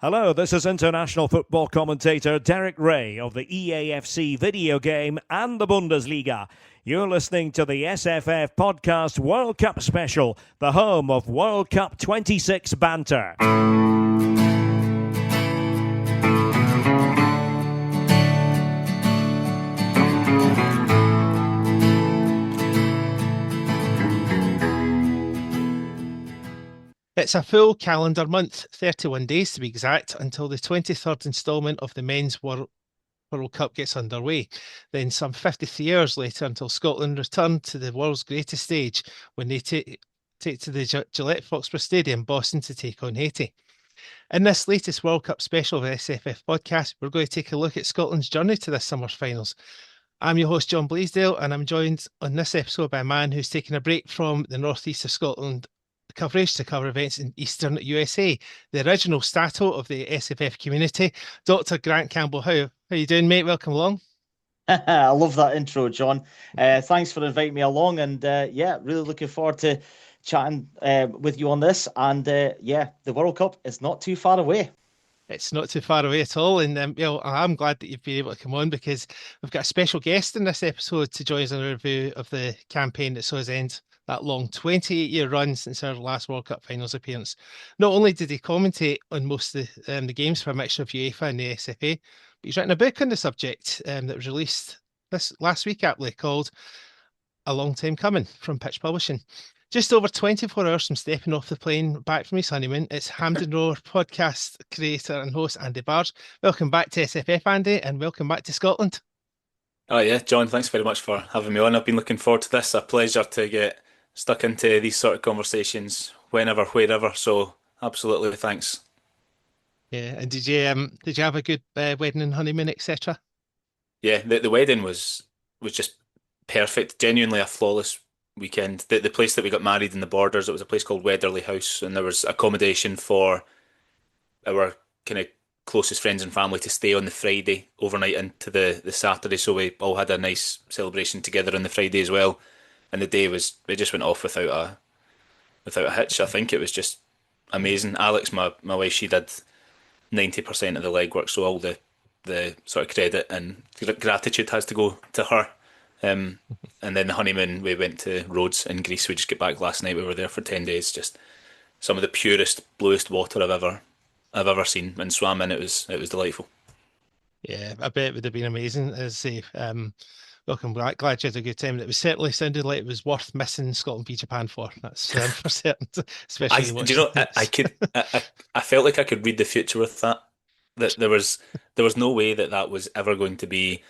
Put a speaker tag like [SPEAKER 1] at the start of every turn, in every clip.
[SPEAKER 1] Hello, this is international football commentator Derek Ray of the EAFC video game and the Bundesliga. You're listening to the SFF Podcast World Cup Special, the home of World Cup 26 banter.
[SPEAKER 2] It's a full calendar month, 31 days to be exact, until the 23rd instalment of the Men's World Cup gets underway. Then some 53 years later until Scotland return to the world's greatest stage when they take to the Gillette Foxborough Stadium, Boston, to take on Haiti. In this latest World Cup special of the SFF podcast, we're going to take a look at Scotland's journey to this summer's finals. I'm your host, John Blaisdell, and I'm joined on this episode by a man who's taken a break from the northeast of Scotland coverage to cover events in Eastern USA, the original Stato of the SFF community, Dr. Grant Campbell. How are you doing, mate? Welcome along.
[SPEAKER 3] I love that intro, John. Thanks for inviting me along, and really looking forward to chatting with you on this. And the World Cup is not too far away.
[SPEAKER 2] It's not too far away at all, and I'm glad that you've been able to come on because we've got a special guest in this episode to join us in a review of the campaign that saw us end that long 28-year run since our last World Cup finals appearance. Not only did he commentate on most of the games for a mixture of UEFA and the SFA, but he's written a book on the subject that was released this last week, aptly called A Long Time Coming, from Pitch Publishing. Just over 24 hours from stepping off the plane back from his honeymoon, it's Hampden Roar Podcast creator and host Andy Bargh. Welcome back to SFF, Andy, and welcome back to Scotland.
[SPEAKER 4] Oh yeah, John, thanks very much for having me on. I've been looking forward to this. A pleasure to get stuck into these sort of conversations whenever, wherever. So absolutely, thanks.
[SPEAKER 2] Yeah, and did you have a good wedding and honeymoon, etc.?
[SPEAKER 4] Yeah, the wedding was just perfect. Genuinely a flawless weekend. The place that we got married in the Borders, it was a place called Wedderley House, and there was accommodation for our kind of closest friends and family to stay on the Friday overnight into the Saturday. So we all had a nice celebration together on the Friday as well. And the day it just went off without a hitch. I think it was just amazing. Alex, my wife, she did 90% of the legwork, so all the sort of credit and gratitude has to go to her. And then the honeymoon, we went to Rhodes in Greece. We just got back last night. We were there for 10 days. Just some of the purest, bluest water I've ever seen, and swam in. It was delightful.
[SPEAKER 2] Yeah, I bet it would have been amazing. As I say, welcome back. Glad you had a good time. It was certainly sounded like it was worth missing Scotland v Japan for. That's for certain. Especially,
[SPEAKER 4] do you know? I felt like I could read the future with that. That there was no way that was ever going to be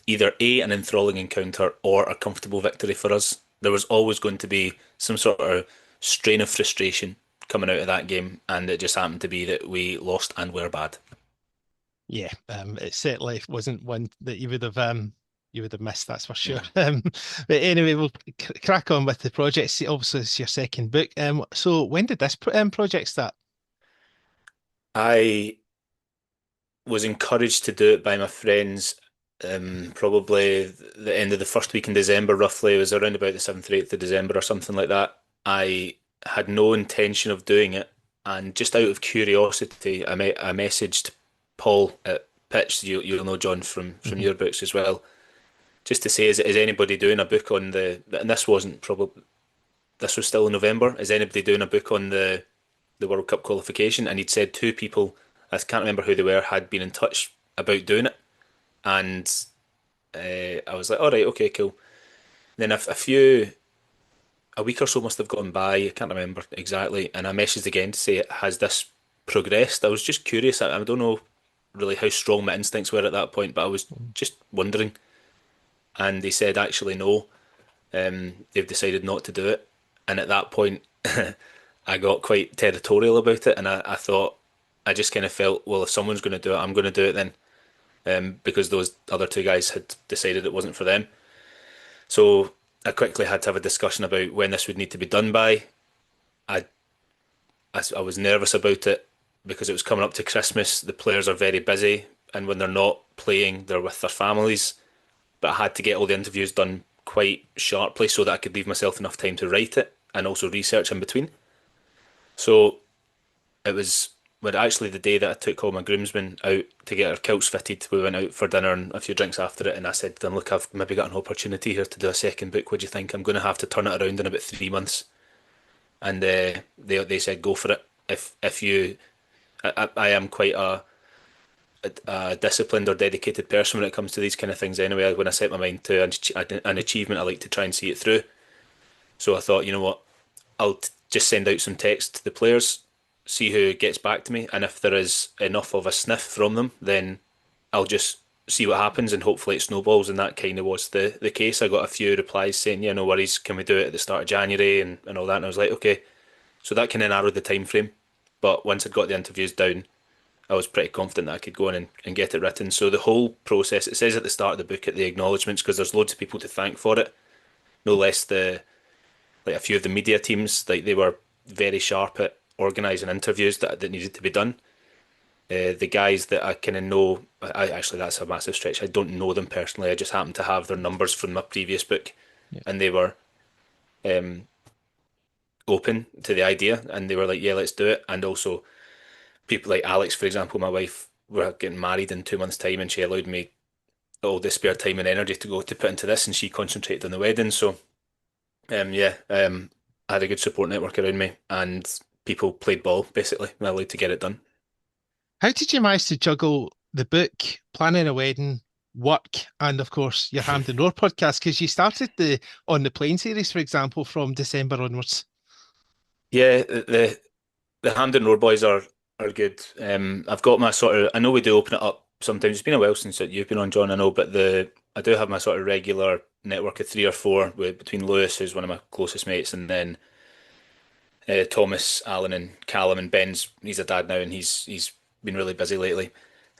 [SPEAKER 4] either an enthralling encounter or a comfortable victory for us. There was always going to be some sort of strain of frustration coming out of that game, and it just happened to be that we lost and were bad.
[SPEAKER 2] Yeah, it certainly wasn't one that you would have missed, that's for sure. But anyway, we'll crack on with the project. Obviously, it's your second book. So when did this project start?
[SPEAKER 4] I was encouraged to do it by my friends. Probably the end of the first week in December, roughly. It was around about the 7th or 8th of December or something like that. I had no intention of doing it, and just out of curiosity, I messaged Paul at Pitch. You'll know John from your books as well, just to say, is anybody doing a book on and this was still in November, is anybody doing a book on the World Cup qualification? And he'd said two people, I can't remember who they were, had been in touch about doing it, and I was like, all right, okay, cool. Then a week or so must have gone by, I can't remember exactly, and I messaged again to say, has this progressed? I was just curious. I don't know really how strong my instincts were at that point, but I was just wondering. And they said, actually, no, they've decided not to do it. And at that point, I got quite territorial about it, and I thought, I just kind of felt, well, if someone's going to do it, I'm going to do it then, because those other two guys had decided it wasn't for them. So I quickly had to have a discussion about when this would need to be done by. I was nervous about it because it was coming up to Christmas. The players are very busy, and when they're not playing, they're with their families. But I had to get all the interviews done quite sharply so that I could leave myself enough time to write it and also research in between. So it was But actually, the day that I took all my groomsmen out to get our kilts fitted, we went out for dinner and a few drinks after it. And I said to them, "Look, I've maybe got an opportunity here to do a second book. What do you think? I'm going to have to turn it around in about 3 months." And they said, "Go for it. If you, I am quite a disciplined or dedicated person when it comes to these kind of things. Anyway, when I set my mind to an achievement, I like to try and see it through. So I thought, you know what, I'll just send out some text to the players, see who gets back to me, and if there is enough of a sniff from them, then I'll just see what happens, and hopefully it snowballs." And that kind of was the case. I got a few replies saying, "Yeah, no worries, can we do it at the start of January," and all that. And I was like, okay. So that kind of narrowed the time frame. But once I'd got the interviews down, I was pretty confident that I could go in and get it written. So the whole process, it says at the start of the book at the acknowledgements, because there's loads of people to thank for it, no less like a few of the media teams, like they were very sharp at organising interviews that needed to be done. The guys that I kind of know, actually that's a massive stretch. I don't know them personally. I just happen to have their numbers from my previous book, and they were open to the idea, and they were like, "Yeah, let's do it." And also people like Alex, for example, my wife, we're getting married in 2 months' time, and she allowed me all the spare time and energy to go to put into this, and she concentrated on the wedding. So, I had a good support network around me, and people played ball basically. I allowed to get it done.
[SPEAKER 2] How did you manage to juggle the book, planning a wedding, work, and of course your Hampden Roar podcast? Because you started the On the Plane series, for example, from December onwards.
[SPEAKER 4] Yeah, the Hampden Roar boys are good. I've got my sort of. I know we do open it up sometimes. It's been a while since you've been on, John. I know, but I do have my sort of regular network of 3 or 4 between Lewis, who's one of my closest mates, and then Thomas, Alan, and Callum, and Ben's. He's a dad now, and he's been really busy lately.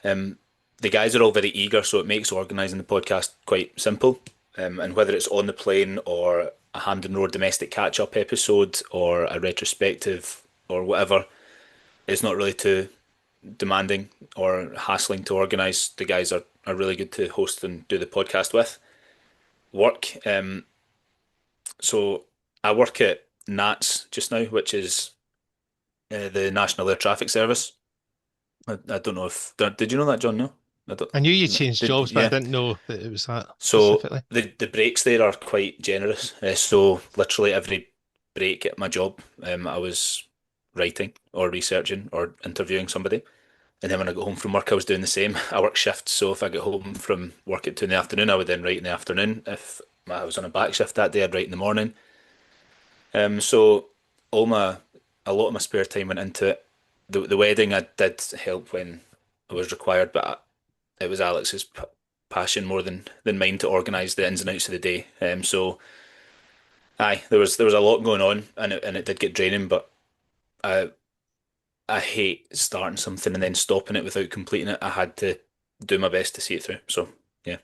[SPEAKER 4] The guys are all very eager, so it makes organising the podcast quite simple. And whether it's on the plane or a Hampden Roar domestic catch-up episode or a retrospective or whatever, it's not really too demanding or hassling to organise. The guys are really good to host and do the podcast with. Work. So I work at NATS just now, which is the National Air Traffic Service. I don't know if did you know that, John? No,
[SPEAKER 2] I knew you changed jobs, but I didn't know that it was that
[SPEAKER 4] So
[SPEAKER 2] specifically.
[SPEAKER 4] the breaks there are quite generous. So literally every break at my job, I was writing or researching or interviewing somebody. And then when I got home from work, I was doing the same. I work shifts, so if I get home from work at 2 in the afternoon, I would then write in the afternoon. If I was on a back shift that day, I'd write in the morning. So a lot of my spare time went into it. The wedding, I did help when it was required, but it was Alex's passion more than mine to organise the ins and outs of the day. So, there was a lot going on, and it did get draining. But I hate starting something and then stopping it without completing it. I had to do my best to see it through. So yeah,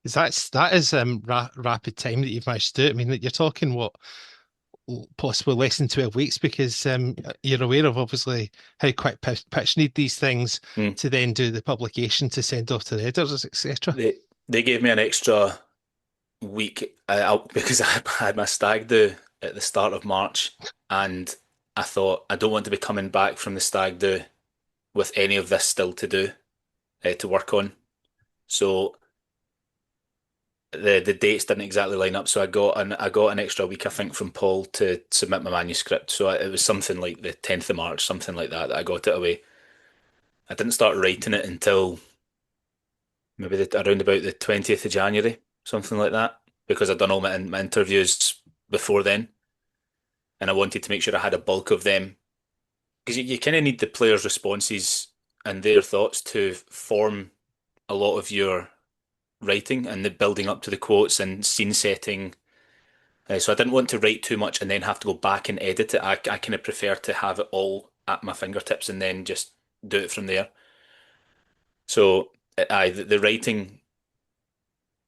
[SPEAKER 2] That is rapid time that you've managed to do it. I mean, you're talking what, possibly less than 12 weeks, because you're aware of obviously how quick pitch need these things to then do the publication to send off to the editors, etc.
[SPEAKER 4] They gave me an extra week because I had my stag do at the start of March, and I thought I don't want to be coming back from the stag do with any of this still to do to work on. So the dates didn't exactly line up, so I got an extra week, I think, from Paul to submit my manuscript. So it was something like the 10th of March, something like that I got it away. I didn't start writing it until maybe around about the 20th of January, something like that, because I'd done all my interviews before then, and I wanted to make sure I had a bulk of them, because you kind of need the players' responses and their thoughts to form a lot of your writing and the building up to the quotes and scene setting. So I didn't want to write too much and then have to go back and edit it. I kind of prefer to have it all at my fingertips and then just do it from there. So the writing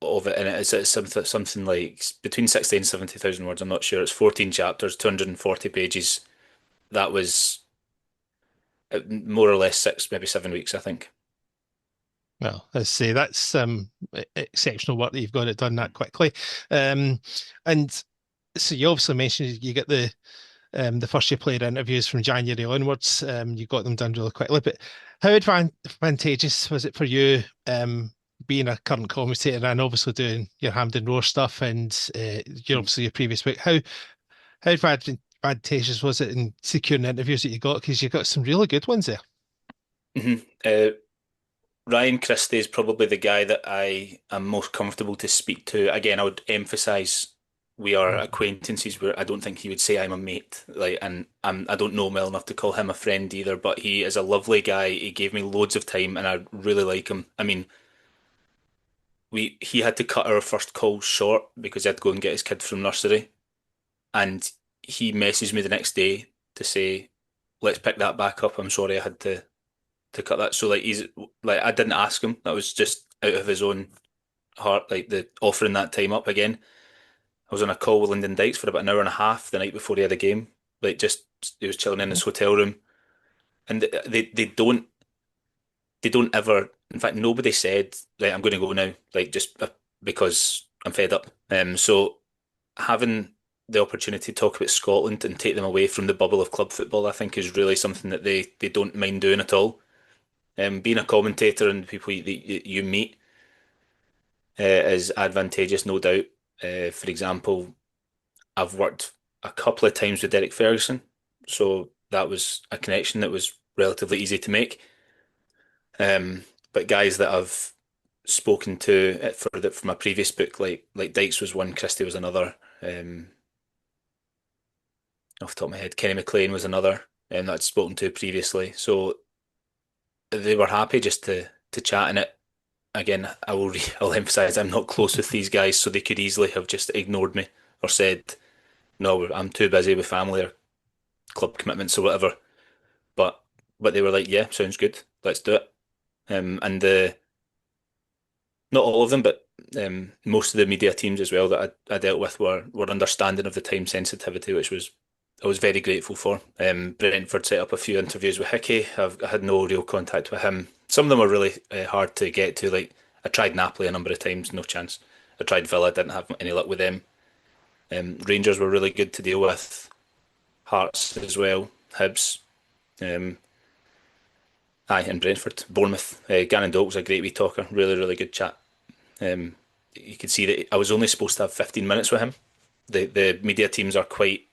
[SPEAKER 4] of it, and it's something like between 60 and 70,000 words. I'm not sure. It's 14 chapters, 240 pages. That was more or less maybe 7 weeks, I think.
[SPEAKER 2] Well, let's say that's exceptional work that you've got it done that quickly. And so you obviously mentioned you get the the first year player interviews from January onwards. You got them done really quickly. But how advantageous was it for you, being a current commentator and obviously doing your Hampden Roar stuff and obviously your previous book? How advantageous was it in securing the interviews that you got? Because you got some really good ones there.
[SPEAKER 4] Mm-hmm. Ryan Christie is probably the guy that I am most comfortable to speak to. Again, I would emphasize we are acquaintances where I don't think he would say I'm a mate. And I don't know him well enough to call him a friend either, but he is a lovely guy. He gave me loads of time and I really like him. I mean, he had to cut our first call short because he had to go and get his kid from nursery. And he messaged me the next day to say, let's pick that back up. I'm sorry I had to cut that. So I didn't ask him. That was just out of his own heart, the offering that time up again. I was on a call with Lyndon Dykes for about an hour and a half the night before he had a game. He was chilling in his hotel room, and they don't ever. In fact, nobody said, right, I'm going to go now, just because I'm fed up. So having the opportunity to talk about Scotland and take them away from the bubble of club football, I think is really something that they don't mind doing at all. Being a commentator and the people you meet is advantageous, no doubt. For example, I've worked a couple of times with Derek Ferguson, so that was a connection that was relatively easy to make. But guys that I've spoken to for my previous book, like Dykes was one, Christie was another. Off the top of my head, Kenny McLean was another, that I'd spoken to previously. So they were happy just to chat in it. Again, I'll emphasize I'm not close with these guys, so they could easily have just ignored me or said, no, I'm too busy with family or club commitments or whatever. But they were like, yeah, sounds good, let's do it. And not all of them, but most of the media teams as well that I dealt with were understanding of the time sensitivity, which I was very grateful for. Brentford set up a few interviews with Hickey. I had no real contact with him. Some of them were really hard to get to. I tried Napoli a number of times, no chance. I tried Villa, didn't have any luck with them. Rangers were really good to deal with. Hearts as well. Hibs. And Brentford. Bournemouth. Gannon Doak was a great wee talker. Really, really good chat. You could see that I was only supposed to have 15 minutes with him. The media teams are quite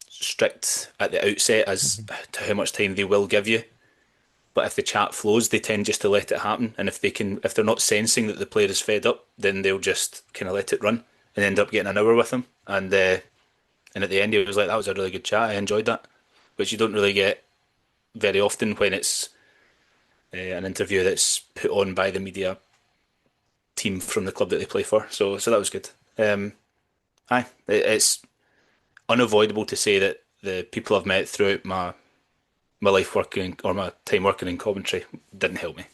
[SPEAKER 4] strict at the outset as to how much time they will give you. But if the chat flows, they tend just to let it happen. And if they're not sensing that the player is fed up, then they'll just kind of let it run and end up getting an hour with him. And at the end, he was like, that was a really good chat. I enjoyed that. Which you don't really get very often when it's an interview that's put on by the media team from the club that they play for. So that was good. It's unavoidable to say that the people I've met throughout my life working or my time working in commentary didn't help me.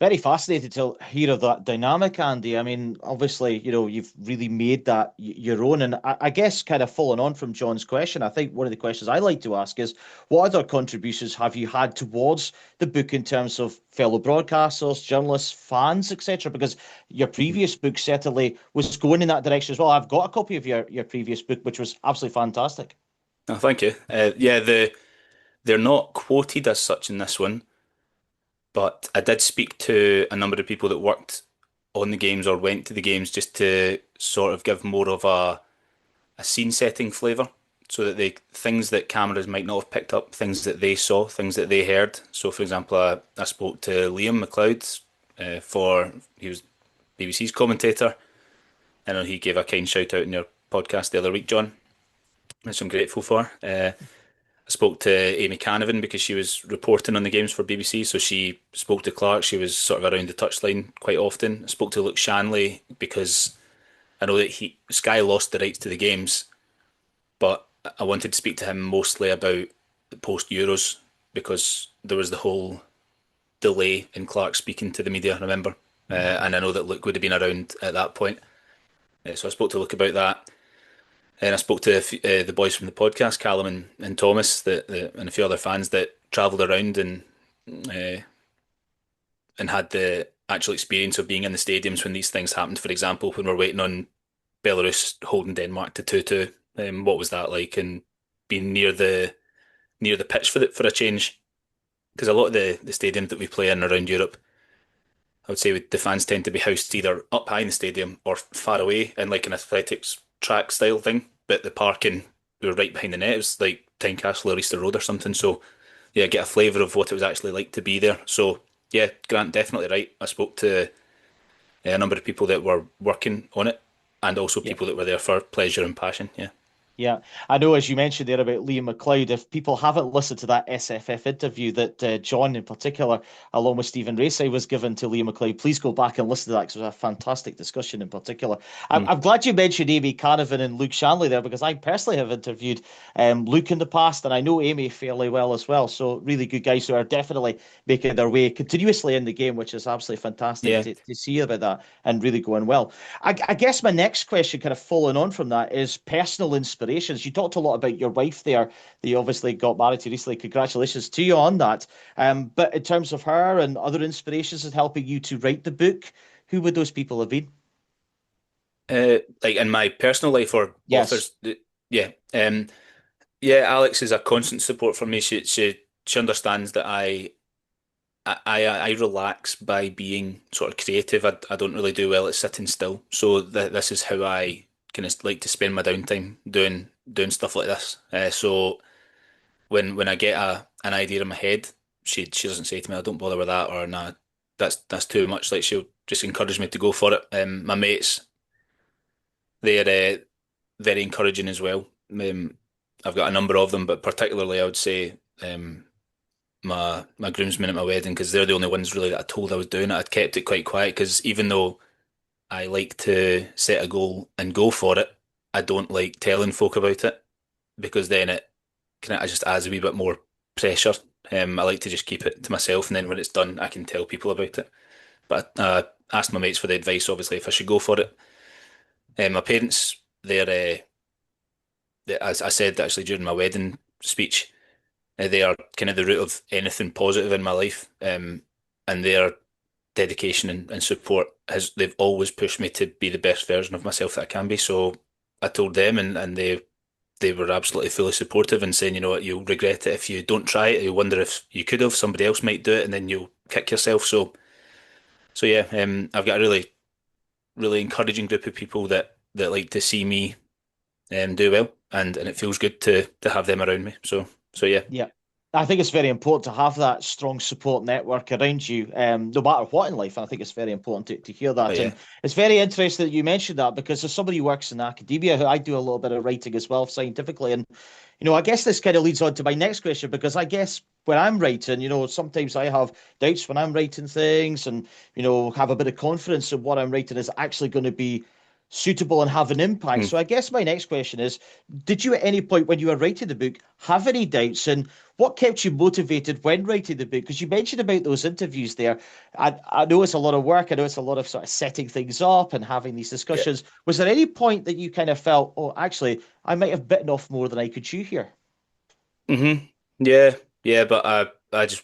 [SPEAKER 3] Very fascinated to hear of that dynamic, Andy. I mean, obviously, you've really made that your own. And I guess kind of following on from John's question, I think one of the questions I like to ask is, what other contributions have you had towards the book in terms of fellow broadcasters, journalists, fans, etc.? Because your previous book certainly was going in that direction as well. I've got a copy of your previous book, which was absolutely fantastic.
[SPEAKER 4] Oh, thank you. They're not quoted as such in this one. But I did speak to a number of people that worked on the games or went to the games just to sort of give more of a scene setting flavour so that things that cameras might not have picked up, things that they saw, things that they heard. So, for example, I spoke to Liam McLeod he was BBC's commentator. I know he gave a kind shout out in your podcast the other week, John, which I'm grateful for. I spoke to Amy Canavan because she was reporting on the games for BBC, so she spoke to Clark. She was sort of around the touchline quite often. I spoke to Luke Shanley because I know that Sky lost the rights to the games, but I wanted to speak to him mostly about the post-Euros because there was the whole delay in Clark speaking to the media, I remember. And I know that Luke would have been around at that point. So I spoke to Luke about that. And I spoke to the boys from the podcast, Callum and Thomas, and a few other fans that travelled around and had the actual experience of being in the stadiums when these things happened. For example, when we're waiting on Belarus holding Denmark to 2-2. What was that like? And being near the pitch for a change, because a lot of the stadiums that we play in around Europe, I would say the fans tend to be housed either up high in the stadium or far away in like an athletics track style thing. But the parking, we were right behind the net. It was like Tynecastle or Easter Road or something. So yeah, get a flavour of what it was actually like to be there. So yeah, Grant, definitely right. I spoke to a number of people that were working on it, and also
[SPEAKER 3] Yeah.
[SPEAKER 4] people that were there for pleasure and passion. Yeah.
[SPEAKER 3] Yeah, I know, as you mentioned there about Liam McLeod, if people haven't listened to that SFF interview that John in particular, along with Stephen Racy, was given to Liam McLeod, please go back and listen to that because it was a fantastic discussion in particular. I'm glad you mentioned Amy Canavan and Luke Shanley there, because I personally have interviewed Luke in the past, and I know Amy fairly well as well. So really good guys who are definitely making their way continuously in the game, which is absolutely fantastic
[SPEAKER 4] Yeah.
[SPEAKER 3] to see about that and really going well. I guess my next question, kind of following on from that, is personal inspirations. You talked a lot about your wife there, that you obviously got married to recently. Congratulations to you on that. But in terms of her and other inspirations in helping you to write the book, who would those people have been?
[SPEAKER 4] Like in my personal life or
[SPEAKER 3] Yes.
[SPEAKER 4] authors? Yeah. Yeah, Alex is a constant support for me. She understands that I relax by being sort of creative. I don't really do well at sitting still. So this is how I kind of like to spend my downtime doing stuff like this. So when I get an idea in my head, she doesn't say to me, "I don't bother with that," or "Nah, that's too much." Like, she'll just encourage me to go for it. My mates, they're very encouraging as well. I've got a number of them, but particularly I would say my groomsmen at my wedding, because they're the only ones really that I told I was doing it. I'd kept it quite quiet because even though I like to set a goal and go for it, I don't like telling folk about it, because then it kind of just adds a wee bit more pressure. I like to just keep it to myself, and then when it's done, I can tell people about it. But I asked my mates for the advice, obviously, if I should go for it. My parents, as I said actually during my wedding speech, they are kind of the root of anything positive in my life, and their dedication and support they've always pushed me to be the best version of myself that I can be. So I told them, and they were absolutely fully supportive and saying, you know what, you'll regret it if you don't try it. You'll wonder if you could have, somebody else might do it, and then you'll kick yourself. So yeah, I've got a really encouraging group of people that like to see me do well, and it feels good to have them around me. So yeah.
[SPEAKER 3] Yeah. I think it's very important to have that strong support network around you, no matter what in life. And I think it's very important to hear that.
[SPEAKER 4] Oh, yeah.
[SPEAKER 3] And it's very interesting that you mentioned that, because as somebody who works in academia, I do a little bit of writing as well, scientifically. And, I guess this kind of leads on to my next question, because I guess when I'm writing, sometimes I have doubts when I'm writing things, and, have a bit of confidence in what I'm writing is actually going to be suitable and have an impact. So I guess my next question is, did you at any point when you were writing the book have any doubts, and what kept you motivated when writing the book? Because you mentioned about those interviews there. I know it's a lot of work. I know it's a lot of sort of setting things up and having these discussions. Yeah. Was there any point that you kind of felt, oh, actually, I might have bitten off more than I could chew here?
[SPEAKER 4] Yeah, but I just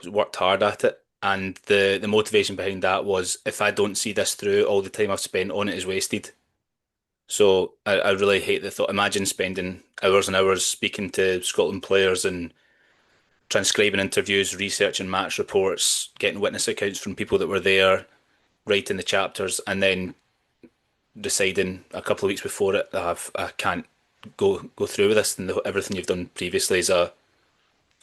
[SPEAKER 4] worked hard at it. And the motivation behind that was, if I don't see this through, all the time I've spent on it is wasted. So I really hate the thought. Imagine spending hours and hours speaking to Scotland players and transcribing interviews, researching match reports, getting witness accounts from people that were there, writing the chapters, and then deciding a couple of weeks before it that I can't go through with this, and everything you've done previously is a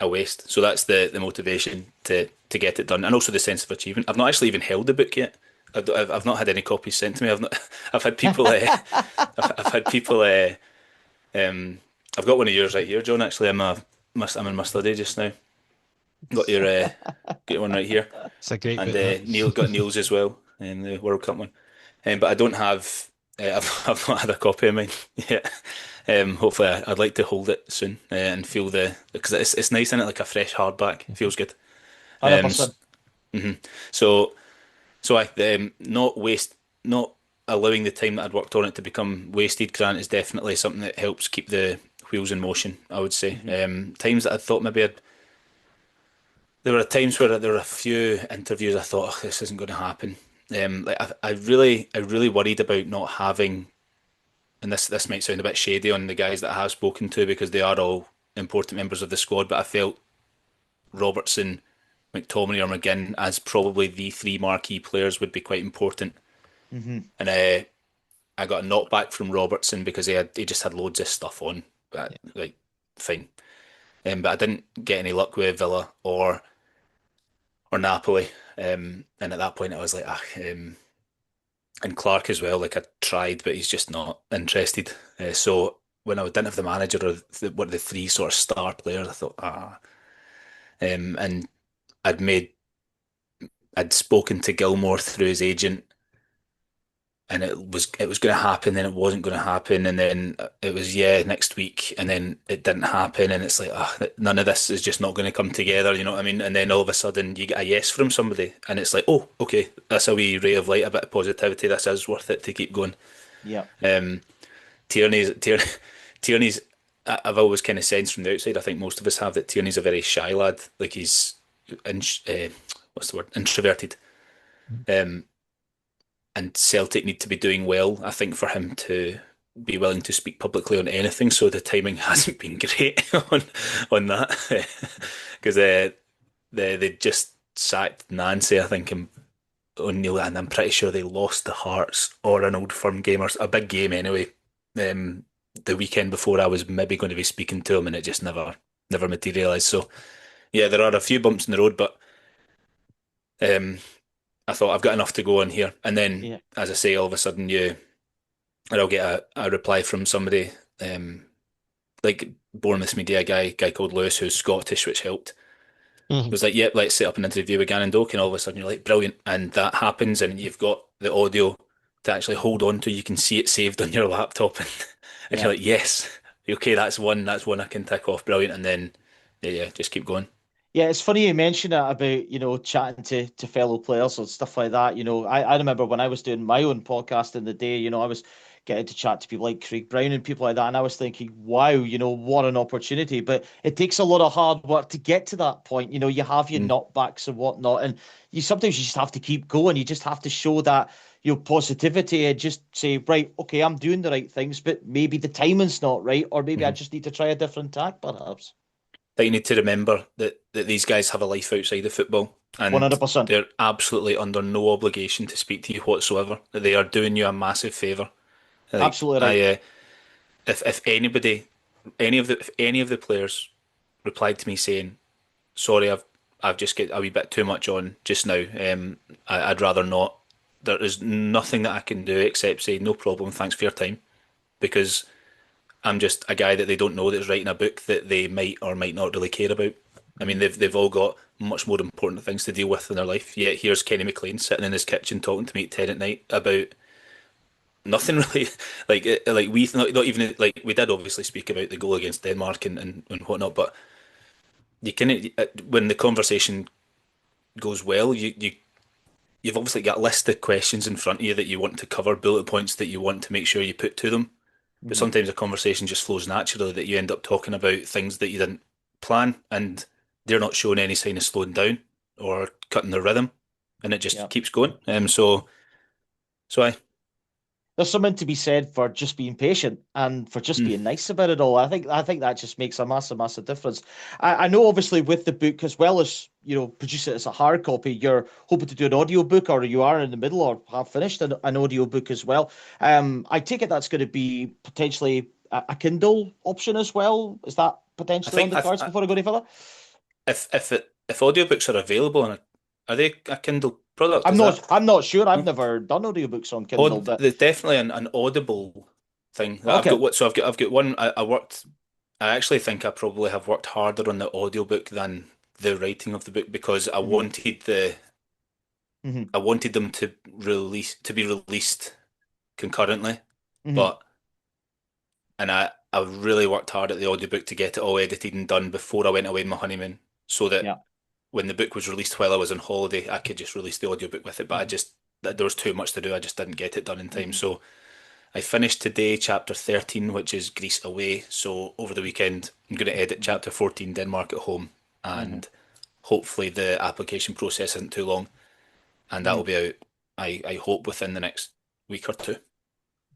[SPEAKER 4] waste. So that's the motivation to get it done, and also the sense of achievement. I've not actually even held the book yet. I've not had any copies sent to me. I've had people. I've had people. I've got one of yours right here, John. Actually, I'm in my study just now. Got your one right here.
[SPEAKER 2] It's a great
[SPEAKER 4] and
[SPEAKER 2] book.
[SPEAKER 4] Neil got Neil's as well in the World Cup one. But I don't have. I've not had a copy of mine yet. Hopefully, I'd like to hold it soon and feel because it's nice, isn't it? Like a fresh hardback. It feels good.
[SPEAKER 3] 100%.
[SPEAKER 4] So I not allowing the time that I'd worked on it to become wasted, Grant, is definitely something that helps keep the wheels in motion, I would say. Times that I thought maybe there were times where there were a few interviews I thought, oh, this isn't going to happen. Like I really worried about not having and this might sound a bit shady on the guys that I have spoken to because they are all important members of the squad, but I felt Robertson, McTominay or McGinn as probably the three marquee players would be quite important.
[SPEAKER 3] Mm-hmm.
[SPEAKER 4] And I got a knockback from Robertson because he just had loads of stuff on, but like fine. But I didn't get any luck with Villa or Napoli. And at that point I was like, and Clark as well. Like I tried, but he's just not interested. So when I didn't have the manager or what the three sort of star players, I thought and I'd made I'd spoken to Gilmore through his agent, and it was going to happen, then it wasn't going to happen, and then it was next week, and then it didn't happen, and it's like none of this is just not going to come together, you know what I mean? And then all of a sudden you get a yes from somebody, and it's like, oh, okay, that's a wee ray of light, a bit of positivity. This is worth it to keep going.
[SPEAKER 3] Yeah.
[SPEAKER 4] Tierney's. I've always kind of sensed from the outside. I think most of us have that Tierney's a very shy lad. Like he's what's the word? Introverted. And Celtic need to be doing well, I think, for him to be willing to speak publicly on anything. So the timing hasn't been great on that because they just sacked Nancy, I think, and O'Neill, and I'm pretty sure they lost the Hearts or an Old Firm game or a big game anyway. The weekend before I was maybe going to be speaking to him, and it just never materialised. So yeah, there are a few bumps in the road, but I thought I've got enough to go on here. And then, as I say, all of a sudden I'll get a reply from somebody, like Bournemouth media guy called Lewis, who's Scottish, which helped. It was like, yep, let's set up an interview with Gannon Doak, and all of a sudden you're like, brilliant. And that happens, and you've got the audio to actually hold on to. You can see it saved on your laptop, and you're like, yes, okay, that's one I can tick off, brilliant. And then, just keep going.
[SPEAKER 3] Yeah, it's funny you mention that about, chatting to fellow players and stuff like that. I remember when I was doing my own podcast in the day, I was getting to chat to people like Craig Brown and people like that. And I was thinking, wow, what an opportunity. But it takes a lot of hard work to get to that point. You have your knockbacks and whatnot. And sometimes you just have to keep going. You just have to show that, positivity and just say, right, okay, I'm doing the right things, but maybe the timing's not right. Or maybe I just need to try a different tack, perhaps.
[SPEAKER 4] That you need to remember that these guys have a life outside of football, and
[SPEAKER 3] 100%.
[SPEAKER 4] they're absolutely under no obligation to speak to you whatsoever. They are doing you a massive favour.
[SPEAKER 3] Absolutely right.
[SPEAKER 4] If anybody, if any of the players replied to me saying, "Sorry, I've just got a wee bit too much on just now. I'd rather not." There is nothing that I can do except say, "No problem, thanks for your time," because I'm just a guy that they don't know that's writing a book that they might or might not really care about. I mean, they've all got much more important things to deal with in their life. Yet here's Kenny McLean sitting in his kitchen talking to me at 10 at night about nothing really. Like we not even like we did obviously speak about the goal against Denmark and whatnot, but you can when the conversation goes well, you've obviously got a list of questions in front of you that you want to cover, bullet points that you want to make sure you put to them. But sometimes a conversation just flows naturally that you end up talking about things that you didn't plan, and they're not showing any sign of slowing down or cutting their rhythm, and it just keeps going. So
[SPEAKER 3] There's something to be said for just being patient and for just being nice about it all. I think that just makes a massive difference. I know obviously with the book, as well as produce it as a hard copy, you're hoping to do an audio book, or you are in the middle or have finished an audio book as well. I take it that's going to be potentially a Kindle option as well. Is that potentially on the cards before I go any further?
[SPEAKER 4] If audiobooks are available, are they a Kindle product?
[SPEAKER 3] I'm not sure. I've never done audiobooks on Kindle, but
[SPEAKER 4] there's definitely an Audible thing.
[SPEAKER 3] Okay.
[SPEAKER 4] I've got one. I actually think I probably have worked harder on the audiobook than the writing of the book because I wanted I wanted them to be released concurrently, but I really worked hard at the audiobook to get it all edited and done before I went away on my honeymoon, so that when the book was released while I was on holiday, I could just release the audiobook with it. But there was too much to do. I just didn't get it done in time. So I finished today chapter 13, which is Greece away. So over the weekend, I'm going to edit chapter 14, Denmark at home, and hopefully the application process isn't too long, and that will be out. I hope within the next week or two.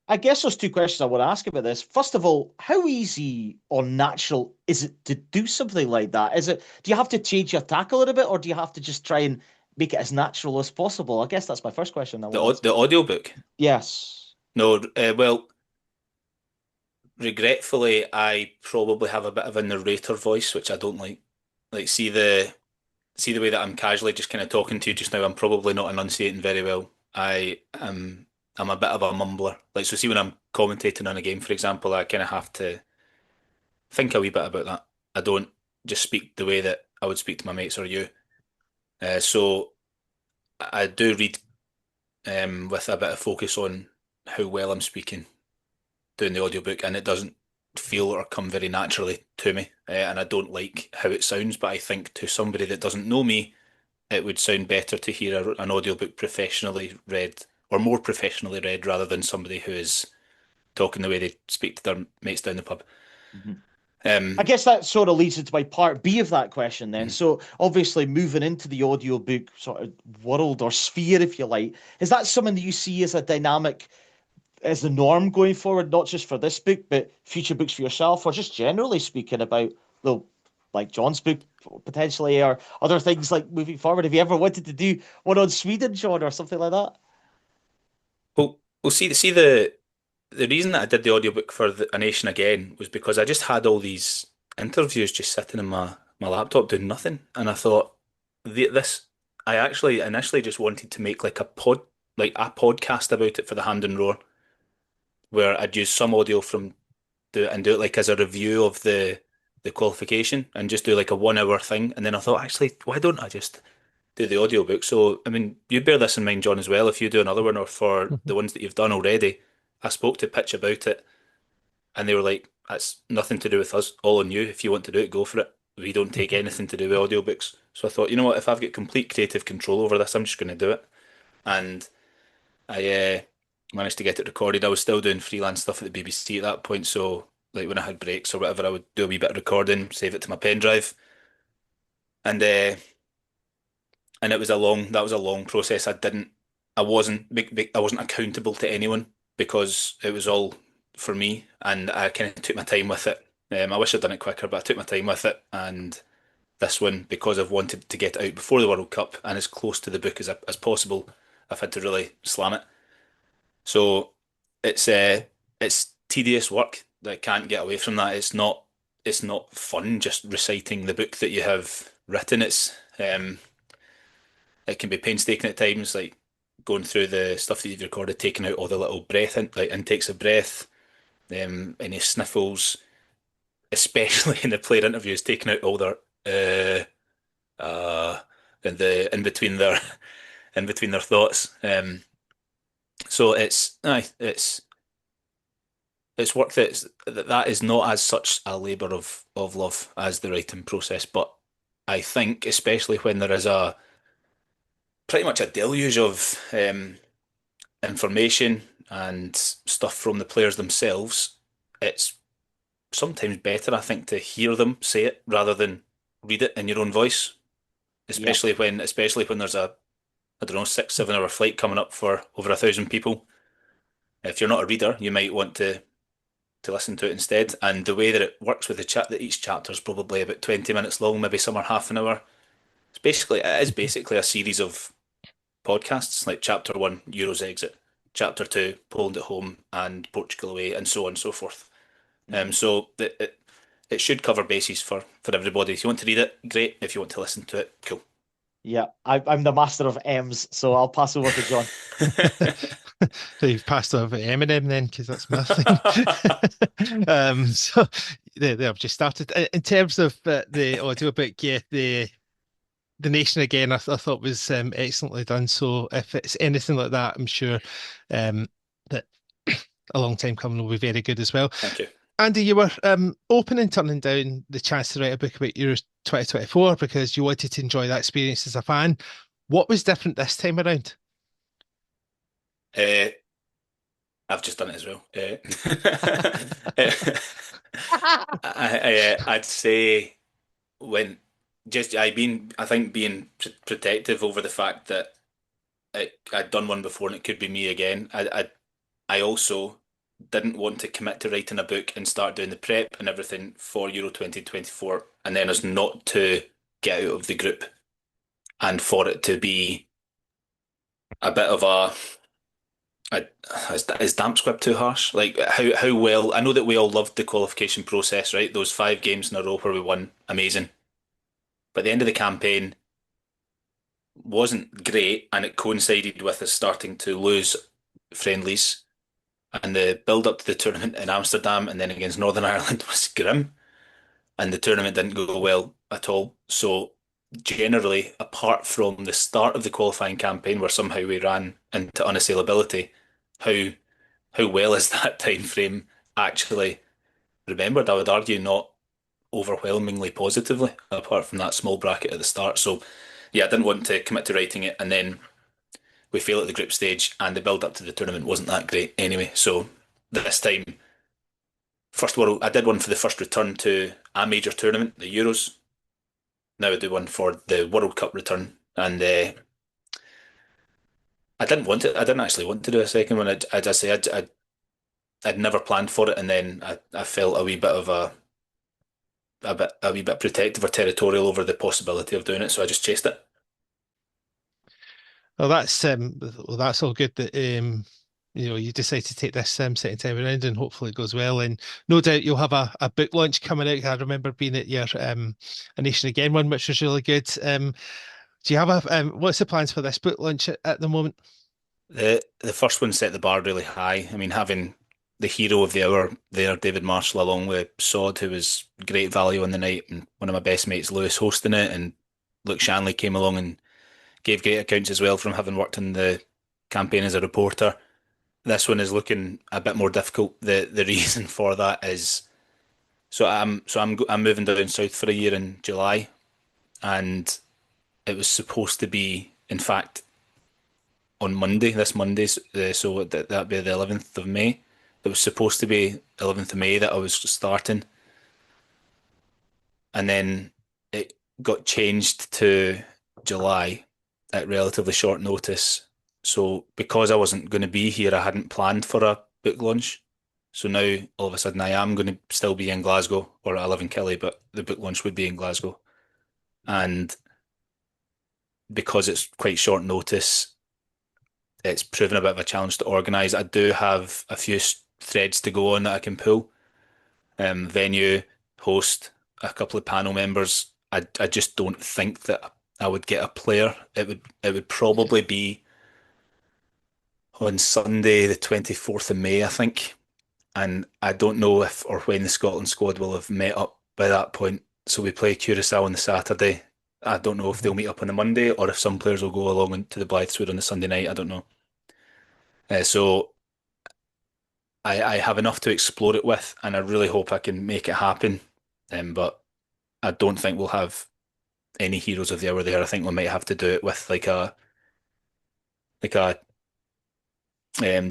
[SPEAKER 3] I guess there's two questions I want to ask about this. First of all, how easy or natural is it to do something like that? Do you have to change your tack a little bit, or do you have to just try and make it as natural as possible? I guess that's my first question.
[SPEAKER 4] The audiobook?
[SPEAKER 3] Yes.
[SPEAKER 4] No, well, regretfully, I probably have a bit of a narrator voice, which I don't like. Like, see the way that I'm casually just kind of talking to you just now. I'm probably not enunciating very well. I'm a bit of a mumbler. Like, so see when I'm commentating on a game, for example, I kind of have to think a wee bit about that. I don't just speak the way that I would speak to my mates or you. So I do read with a bit of focus on how well I'm speaking doing the audiobook, and it doesn't feel or come very naturally to me. And I don't like how it sounds, but I think to somebody that doesn't know me, it would sound better to hear an audiobook professionally read or more professionally read rather than somebody who is talking the way they speak to their mates down the pub.
[SPEAKER 3] I guess that sort of leads into my part B of that question then. So obviously moving into the audiobook sort of world or sphere, if you like, is that something that you see as a dynamic, as the norm going forward, not just for this book, but future books for yourself, or just generally speaking about like John's book potentially, or other things like moving forward? Have you ever wanted to do one on Sweden, John, or something like that?
[SPEAKER 4] We'll see the reason that I did the audiobook for A Nation Again was because I just had all these interviews just sitting in my laptop doing nothing. And I thought I actually initially just wanted to make like a podcast about it for the Hampden Roar, where I'd use some audio from do it like as a review of the qualification and just do like a 1 hour thing. And then I thought, actually, why don't I just do the audiobook? So, I mean, you bear this in mind, John, as well. If you do another one or for the ones that you've done already, I spoke to Pitch about it and they were like, that's nothing to do with us, all on you. If you want to do it, go for it. We don't take anything to do with audiobooks. So I thought, you know what, if I've got complete creative control over this, I'm just going to do it. And I managed to get it recorded. I was still doing freelance stuff at the BBC at that point. So, like when I had breaks or whatever, I would do a wee bit of recording, save it to my pen drive. And it was that was a long process. I wasn't accountable to anyone because it was all for me, and I kind of took my time with it. I wish I'd done it quicker, but I took my time with it. And this one, because I've wanted to get it out before the World Cup and as close to the book as possible, I've had to really slam it. So it's tedious work. I can't get away from that. It's not fun just reciting the book that you have written. It can be painstaking at times, like going through the stuff that you've recorded, taking out all the little intakes of breath, any sniffles, especially in the player interviews, taking out all their in between their thoughts. So it's work that is not as such a labour of love as the writing process, but I think especially when there is pretty much a deluge of information and stuff from the players themselves, it's sometimes better, I think, to hear them say it rather than read it in your own voice. Especially when there's a, I don't know, 6-7 hour flight coming up for over 1,000 people. If you're not a reader, you might want to listen to it instead. And the way that it works with the chat, that each chapter is probably about 20 minutes long, maybe some are half an hour. It is basically a series of podcasts, like chapter 1, Euros exit, chapter 2, Poland at home and Portugal away, and so on and so forth. So it should cover bases for everybody. If you want to read it, great. If you want to listen to it, cool.
[SPEAKER 3] Yeah, I'm the master of M's, so I'll pass over to John.
[SPEAKER 2] So you've passed over to Eminem then, because that's my thing. So I've just started. In terms of the audiobook, yeah, the Nation Again, I thought was excellently done. So if it's anything like that, I'm sure that A Long Time Coming will be very good as well.
[SPEAKER 4] Thank you.
[SPEAKER 2] Andy, you were open in turning down the chance to write a book about Euros 2024 because you wanted to enjoy that experience as a fan. What was different this time around?
[SPEAKER 4] I've just done it as well. I'd say I think being protective over the fact that I'd done one before and it could be me again. I also didn't want to commit to writing a book and start doing the prep and everything for Euro 2024, and then us not to get out of the group, and for it to be a bit of a is damp squib too harsh? Like how well, I know that we all loved the qualification process, right? Those 5 games in a row where we won, amazing. But the end of the campaign wasn't great, and it coincided with us starting to lose friendlies. And the build up to the tournament in Amsterdam and then against Northern Ireland was grim, and the tournament didn't go well at all. So generally, apart from the start of the qualifying campaign where somehow we ran into unassailability, how how well is that time frame actually remembered? I would argue not overwhelmingly positively, apart from that small bracket at the start. So yeah, I didn't want to commit to writing it, and then we fail at the group stage, and the build up to the tournament wasn't that great anyway. So this time, first world, I did one for the first return to a major tournament, the Euros. Now I do one for the World Cup return, and I didn't want it. I didn't actually want to do a second one. I say I'd never planned for it, and then I felt a wee bit of a wee bit protective or territorial over the possibility of doing it, so I just chased it.
[SPEAKER 2] Well, that's all good that you decide to take this second time around, and hopefully it goes well. And no doubt you'll have a book launch coming out. I remember being at your A Nation Again one, which was really good. Do you have what's the plans for this book launch at the moment?
[SPEAKER 4] The first one set the bar really high. I mean, having the hero of the hour there, David Marshall, along with Sod, who was great value on the night, and one of my best mates, Lewis, hosting it, and Luke Shanley came along and gave great accounts as well from having worked in the campaign as a reporter. This one is looking a bit more difficult. The reason for that is I'm moving down south for a year in July, and it was supposed to be, in fact, on Monday, this Monday, so that'd be the 11th of May. It was supposed to be 11th of May that I was starting, and then it got changed to July at relatively short notice. So because I wasn't going to be here, I hadn't planned for a book launch. So now all of a sudden I am going to still be in Glasgow, or I live in Kelly, but the book launch would be in Glasgow. And because it's quite short notice, it's proven a bit of a challenge to organise. I do have a few threads to go on that I can pull. Venue, host, a couple of panel members. I just don't think that I would get a player. It would probably be on Sunday, the 24th of May, I think. And I don't know if or when the Scotland squad will have met up by that point. So we play Curacao on the Saturday. I don't know if they'll meet up on the Monday or if some players will go along to the Blytheswood on the Sunday night. I don't know. So I have enough to explore it with, and I really hope I can make it happen. But I don't think we'll have any heroes of the hour there. I think we might have to do it with like a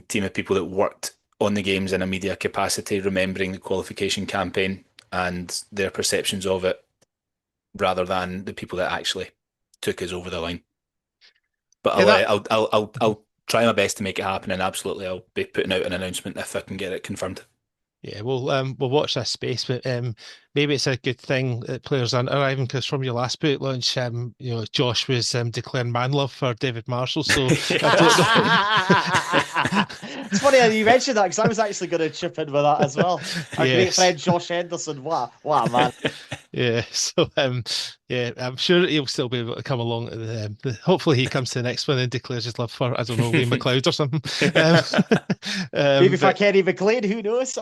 [SPEAKER 4] team of people that worked on the games in a media capacity, remembering the qualification campaign and their perceptions of it, rather than the people that actually took us over the line. But I'll try my best to make it happen, and absolutely I'll be putting out an announcement if I can get it confirmed.
[SPEAKER 2] Yeah, we'll watch this space, but maybe it's a good thing that players aren't arriving, because from your last boot launch, Josh was declaring man love for David Marshall. So I
[SPEAKER 3] don't know. It's funny you mentioned that, because I was actually going to chip in with that as well. Our great friend Josh Henderson, what a man.
[SPEAKER 2] Yeah, so yeah, I'm sure he'll still be able to come along to hopefully he comes to the next one and declares his love for, I don't know, Liam McLeod or something.
[SPEAKER 3] Maybe for Kenny McLean, who knows?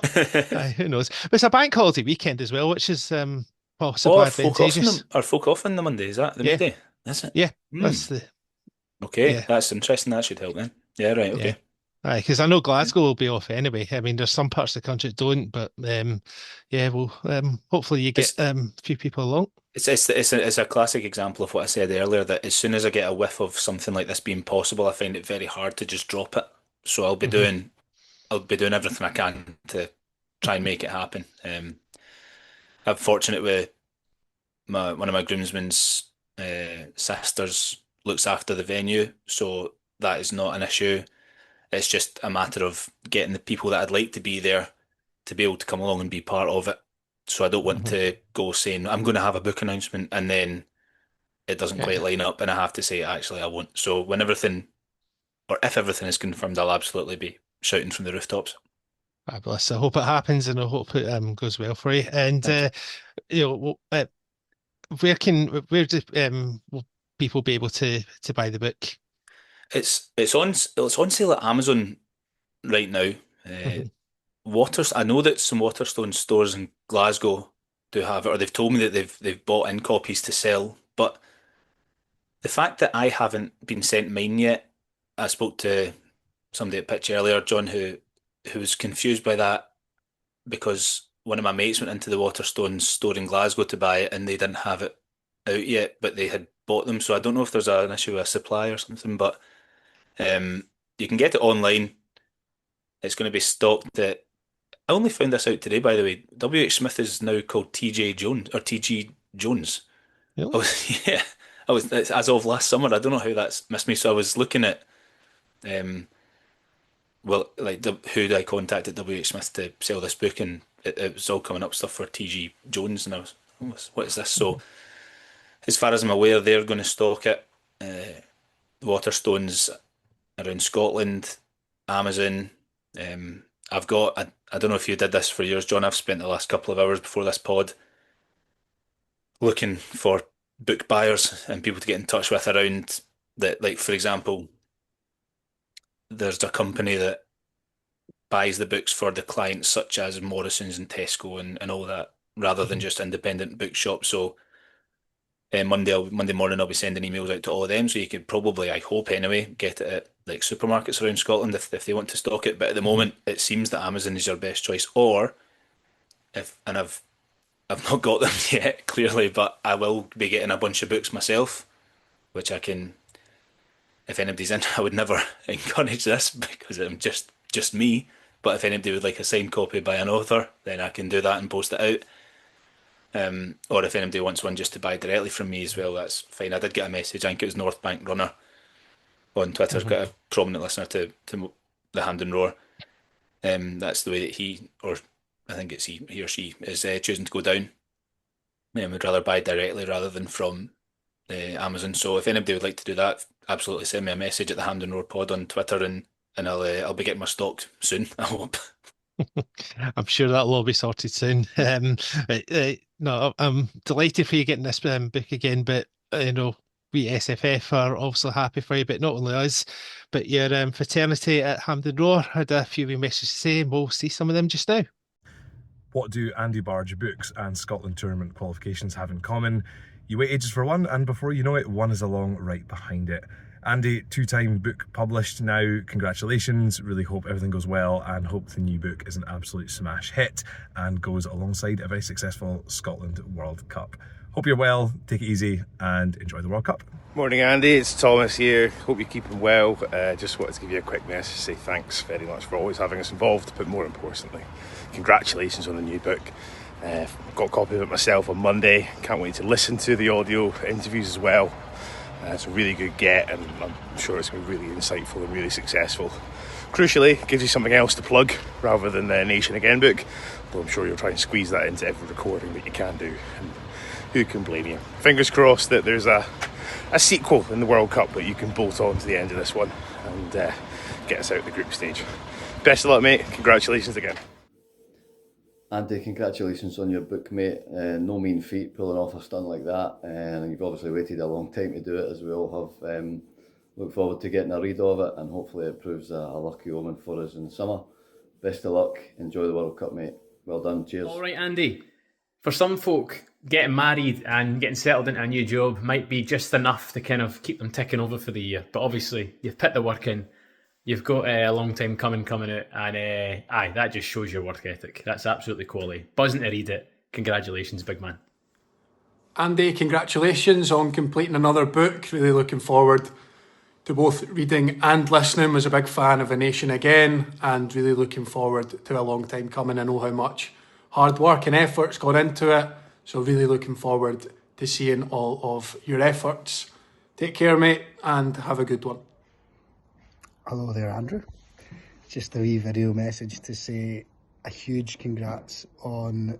[SPEAKER 2] Who knows? But it's a bank holiday weekend as well, which is possibly advantageous.
[SPEAKER 4] Are folk off on the Monday? Is that the May Day? Is it?
[SPEAKER 2] Yeah, that's the.
[SPEAKER 4] Okay,
[SPEAKER 2] yeah.
[SPEAKER 4] That's interesting. That should help then. Yeah, right. Okay.
[SPEAKER 2] Yeah. Aye, because I know Glasgow will be off anyway. I mean, there's some parts of the country that don't, but yeah, well, hopefully you get a few people along.
[SPEAKER 4] It's a classic example of what I said earlier, that as soon as I get a whiff of something like this being possible, I find it very hard to just drop it. So I'll be doing everything I can to try and make it happen. I'm fortunate with one of my groomsmen's sisters looks after the venue, so that is not an issue. It's just a matter of getting the people that I'd like to be there to be able to come along and be part of it. So I don't want to go saying I'm going to have a book announcement and then it doesn't quite line up and I have to say actually I won't. So when everything, or if everything is confirmed, I'll absolutely be shouting from the rooftops.
[SPEAKER 2] Fabulous. I hope it happens, and I hope it goes well for you. And where do will people be able to buy the book?
[SPEAKER 4] It's on sale at Amazon right now. I know that some Waterstone stores in Glasgow do have it, or they've told me that they've bought in copies to sell. But the fact that I haven't been sent mine yet, I spoke to somebody at Pitch earlier, John, who was confused by that because one of my mates went into the Waterstone store in Glasgow to buy it and they didn't have it out yet, but they had bought them. So I don't know if there's an issue with a supply or something, but you can get it online. It's going to be stocked at. I only found this out today, by the way. WH Smith is now called TJ Jones or TG Jones.
[SPEAKER 2] Really?
[SPEAKER 4] Yeah. As of last summer. I don't know how that's missed me. So I was looking at, who do I contact at WH Smith to sell this book, and it was all coming up stuff for TG Jones, and I was, what is this? So as far as I'm aware, they're going to stock it. Waterstones around Scotland, Amazon. I've got, I don't know if you did this for yours, John. I've spent the last couple of hours before this pod looking for book buyers and people to get in touch with around that. Like, for example, there's a company that buys the books for the clients, such as Morrison's and Tesco and all that, rather than just independent bookshops. So Monday morning, I'll be sending emails out to all of them. So you could probably, I hope anyway, get it at like supermarkets around Scotland if they want to stock it. But at the moment, it seems that Amazon is your best choice. Or I've not got them yet, clearly, but I will be getting a bunch of books myself, which I can. If anybody's in, I would never encourage this because I'm just me. But if anybody would like a signed copy by an author, then I can do that and post it out. Or if anybody wants one just to buy directly from me as well, that's fine. I did get a message. I think it was North Bank Runner on Twitter. Got a prominent listener to the Hampden Roar. That's the way that he, or I think it's he or she, is choosing to go down. Would rather buy directly rather than from Amazon. So if anybody would like to do that, absolutely send me a message at the Hampden Roar Pod on Twitter, and I'll be getting my stock soon, I hope.
[SPEAKER 2] I'm sure that'll all be sorted soon. No, I'm delighted for you getting this book again, but we SFF are also happy for you, but not only us, but your fraternity at Hampden Roar had a few wee messages to say, and we'll see some of them just now.
[SPEAKER 5] What do Andy Bargh books and Scotland tournament qualifications have in common? You wait ages for one, and before you know it, one is along right behind it. Andy, 2-time book published now. Congratulations. Really hope everything goes well and hope the new book is an absolute smash hit and goes alongside a very successful Scotland World Cup. Hope you're well, take it easy and enjoy the World Cup.
[SPEAKER 6] Morning Andy, it's Thomas here. Hope you're keeping well. Just wanted to give you a quick message to say thanks very much for always having us involved, but more importantly, congratulations on the new book. Got a copy of it myself on Monday. Can't wait to listen to the audio interviews as well. It's a really good get, and I'm sure it's going to be really insightful and really successful. Crucially, it gives you something else to plug rather than the Nation Again book, though I'm sure you'll try and squeeze that into every recording that you can do, and who can blame you? Fingers crossed that there's a sequel in the World Cup that you can bolt on to the end of this one and get us out the group stage. Best of luck, mate. Congratulations again.
[SPEAKER 7] Andy, congratulations on your book, mate. No mean feat pulling off a stunt like that, and you've obviously waited a long time to do it, as we all have. Look forward to getting a read of it, and hopefully it proves a lucky omen for us in the summer. Best of luck. Enjoy the World Cup, mate. Well done. Cheers.
[SPEAKER 8] All right, Andy. For some folk, getting married and getting settled into a new job might be just enough to kind of keep them ticking over for the year. But obviously, you've put the work in. You've got a long time coming out, and that just shows your work ethic. That's absolutely quality. Buzzing to read it. Congratulations, big man.
[SPEAKER 9] Andy, congratulations on completing another book. Really looking forward to both reading and listening. Was a big fan of A Nation Again, and really looking forward to a long time coming. I know how much hard work and effort's gone into it, so really looking forward to seeing all of your efforts. Take care, mate, and have a good one.
[SPEAKER 10] Hello there, Andrew. just a wee video message to say a huge congrats on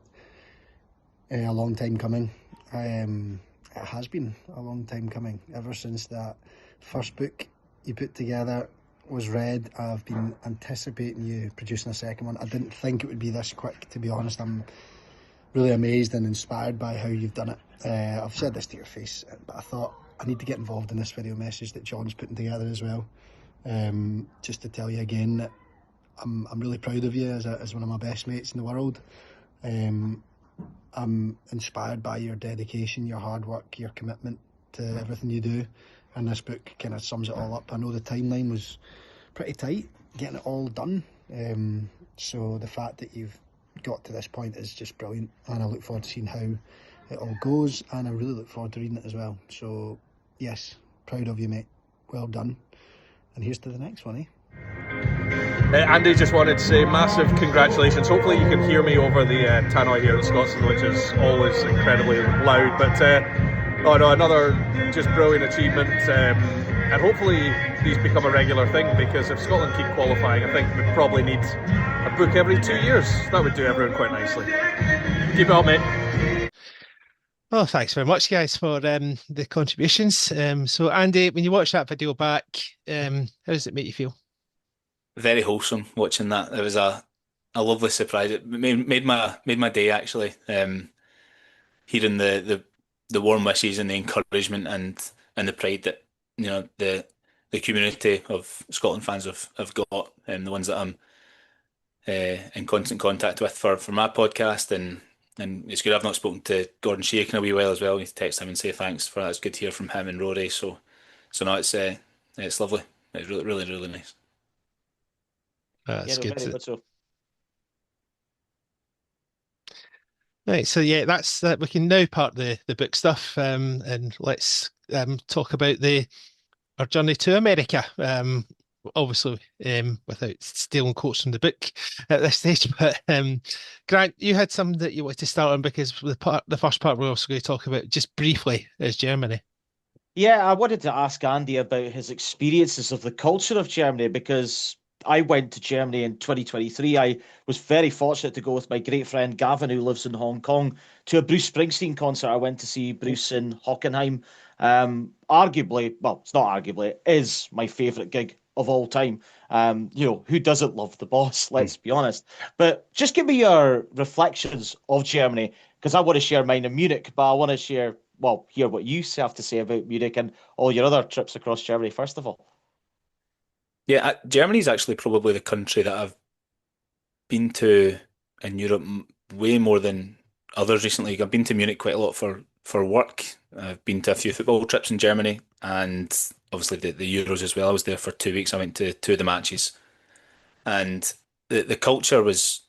[SPEAKER 10] a long time coming. It has been a long time coming. Ever since that first book you put together was read, I've been anticipating you producing a second one. I didn't think it would be this quick, to be honest. I'm really amazed and inspired by how you've done it. I've said this to your face, but I thought I need to get involved in this video message that John's putting together as well. Just to tell you again that I'm really proud of you as one of my best mates in the world. I'm inspired by your dedication, your hard work, your commitment to everything you do, and this book kind of sums it all up. I know the timeline was pretty tight, getting it all done, so the fact that you've got to this point is just brilliant, and I look forward to seeing how it all goes, and I really look forward to reading it as well. So yes, proud of you, mate, well done, and here's to the next one, eh?
[SPEAKER 11] Andy, just wanted to say massive congratulations. Hopefully you can hear me over the tannoy here in Scotland, which is always incredibly loud. But another just brilliant achievement. And hopefully these become a regular thing, because if Scotland keep qualifying, I think we probably need a book every 2 years. That would do everyone quite nicely. Keep it up, mate.
[SPEAKER 2] Oh, thanks very much, guys, for the contributions. So, Andy, when you watch that video back, how does it make you feel?
[SPEAKER 4] Very wholesome watching that. It was a lovely surprise. It made my day, actually. Hearing the warm wishes and the encouragement and the pride that the community of Scotland fans have got, the ones that I'm in constant contact with for my podcast, and it's good. I've not spoken to Gordon Sheik in a wee while as well. I need to text him and say thanks for that. It's good to hear from him and Rory. So no, it's lovely. It's really, really, really nice.
[SPEAKER 2] That's good.
[SPEAKER 3] Very good so.
[SPEAKER 2] Right, so yeah, that's that. We can now part the book stuff, and let's talk about our journey to America. Obviously, without stealing quotes from the book at this stage, but Grant, you had something that you wanted to start on, because the first part we're also going to talk about just briefly is Germany.
[SPEAKER 3] Yeah, I wanted to ask Andy about his experiences of the culture of Germany, because I went to Germany in 2023. I was very fortunate to go with my great friend Gavin, who lives in Hong Kong, to a Bruce Springsteen concert. I went to see Bruce in Hockenheim. Arguably, well, it's not arguably, it is my favourite gig of all time. Who doesn't love the boss? Let's be honest. But just give me your reflections of Germany, because I want to share mine in Munich, but I want to hear what you have to say about Munich and all your other trips across Germany, first of all.
[SPEAKER 4] Yeah, Germany's actually probably the country that I've been to in Europe way more than others recently. I've been to Munich quite a lot for work. I've been to a few football trips in Germany, and obviously the Euros as well. I was there for 2 weeks. I went to 2 of the matches, and the culture was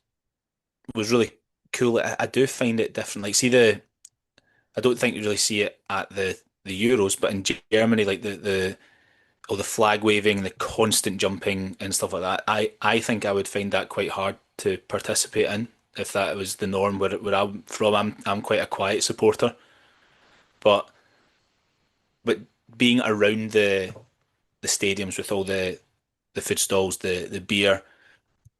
[SPEAKER 4] really cool. I do find it different. Like, I don't think you really see it at the Euros, but in Germany, like all the flag waving, the constant jumping and stuff like that, I think I would find that quite hard to participate in if that was the norm where I'm from. I'm quite a quiet supporter, but being around the stadiums with all the food stalls, the beer,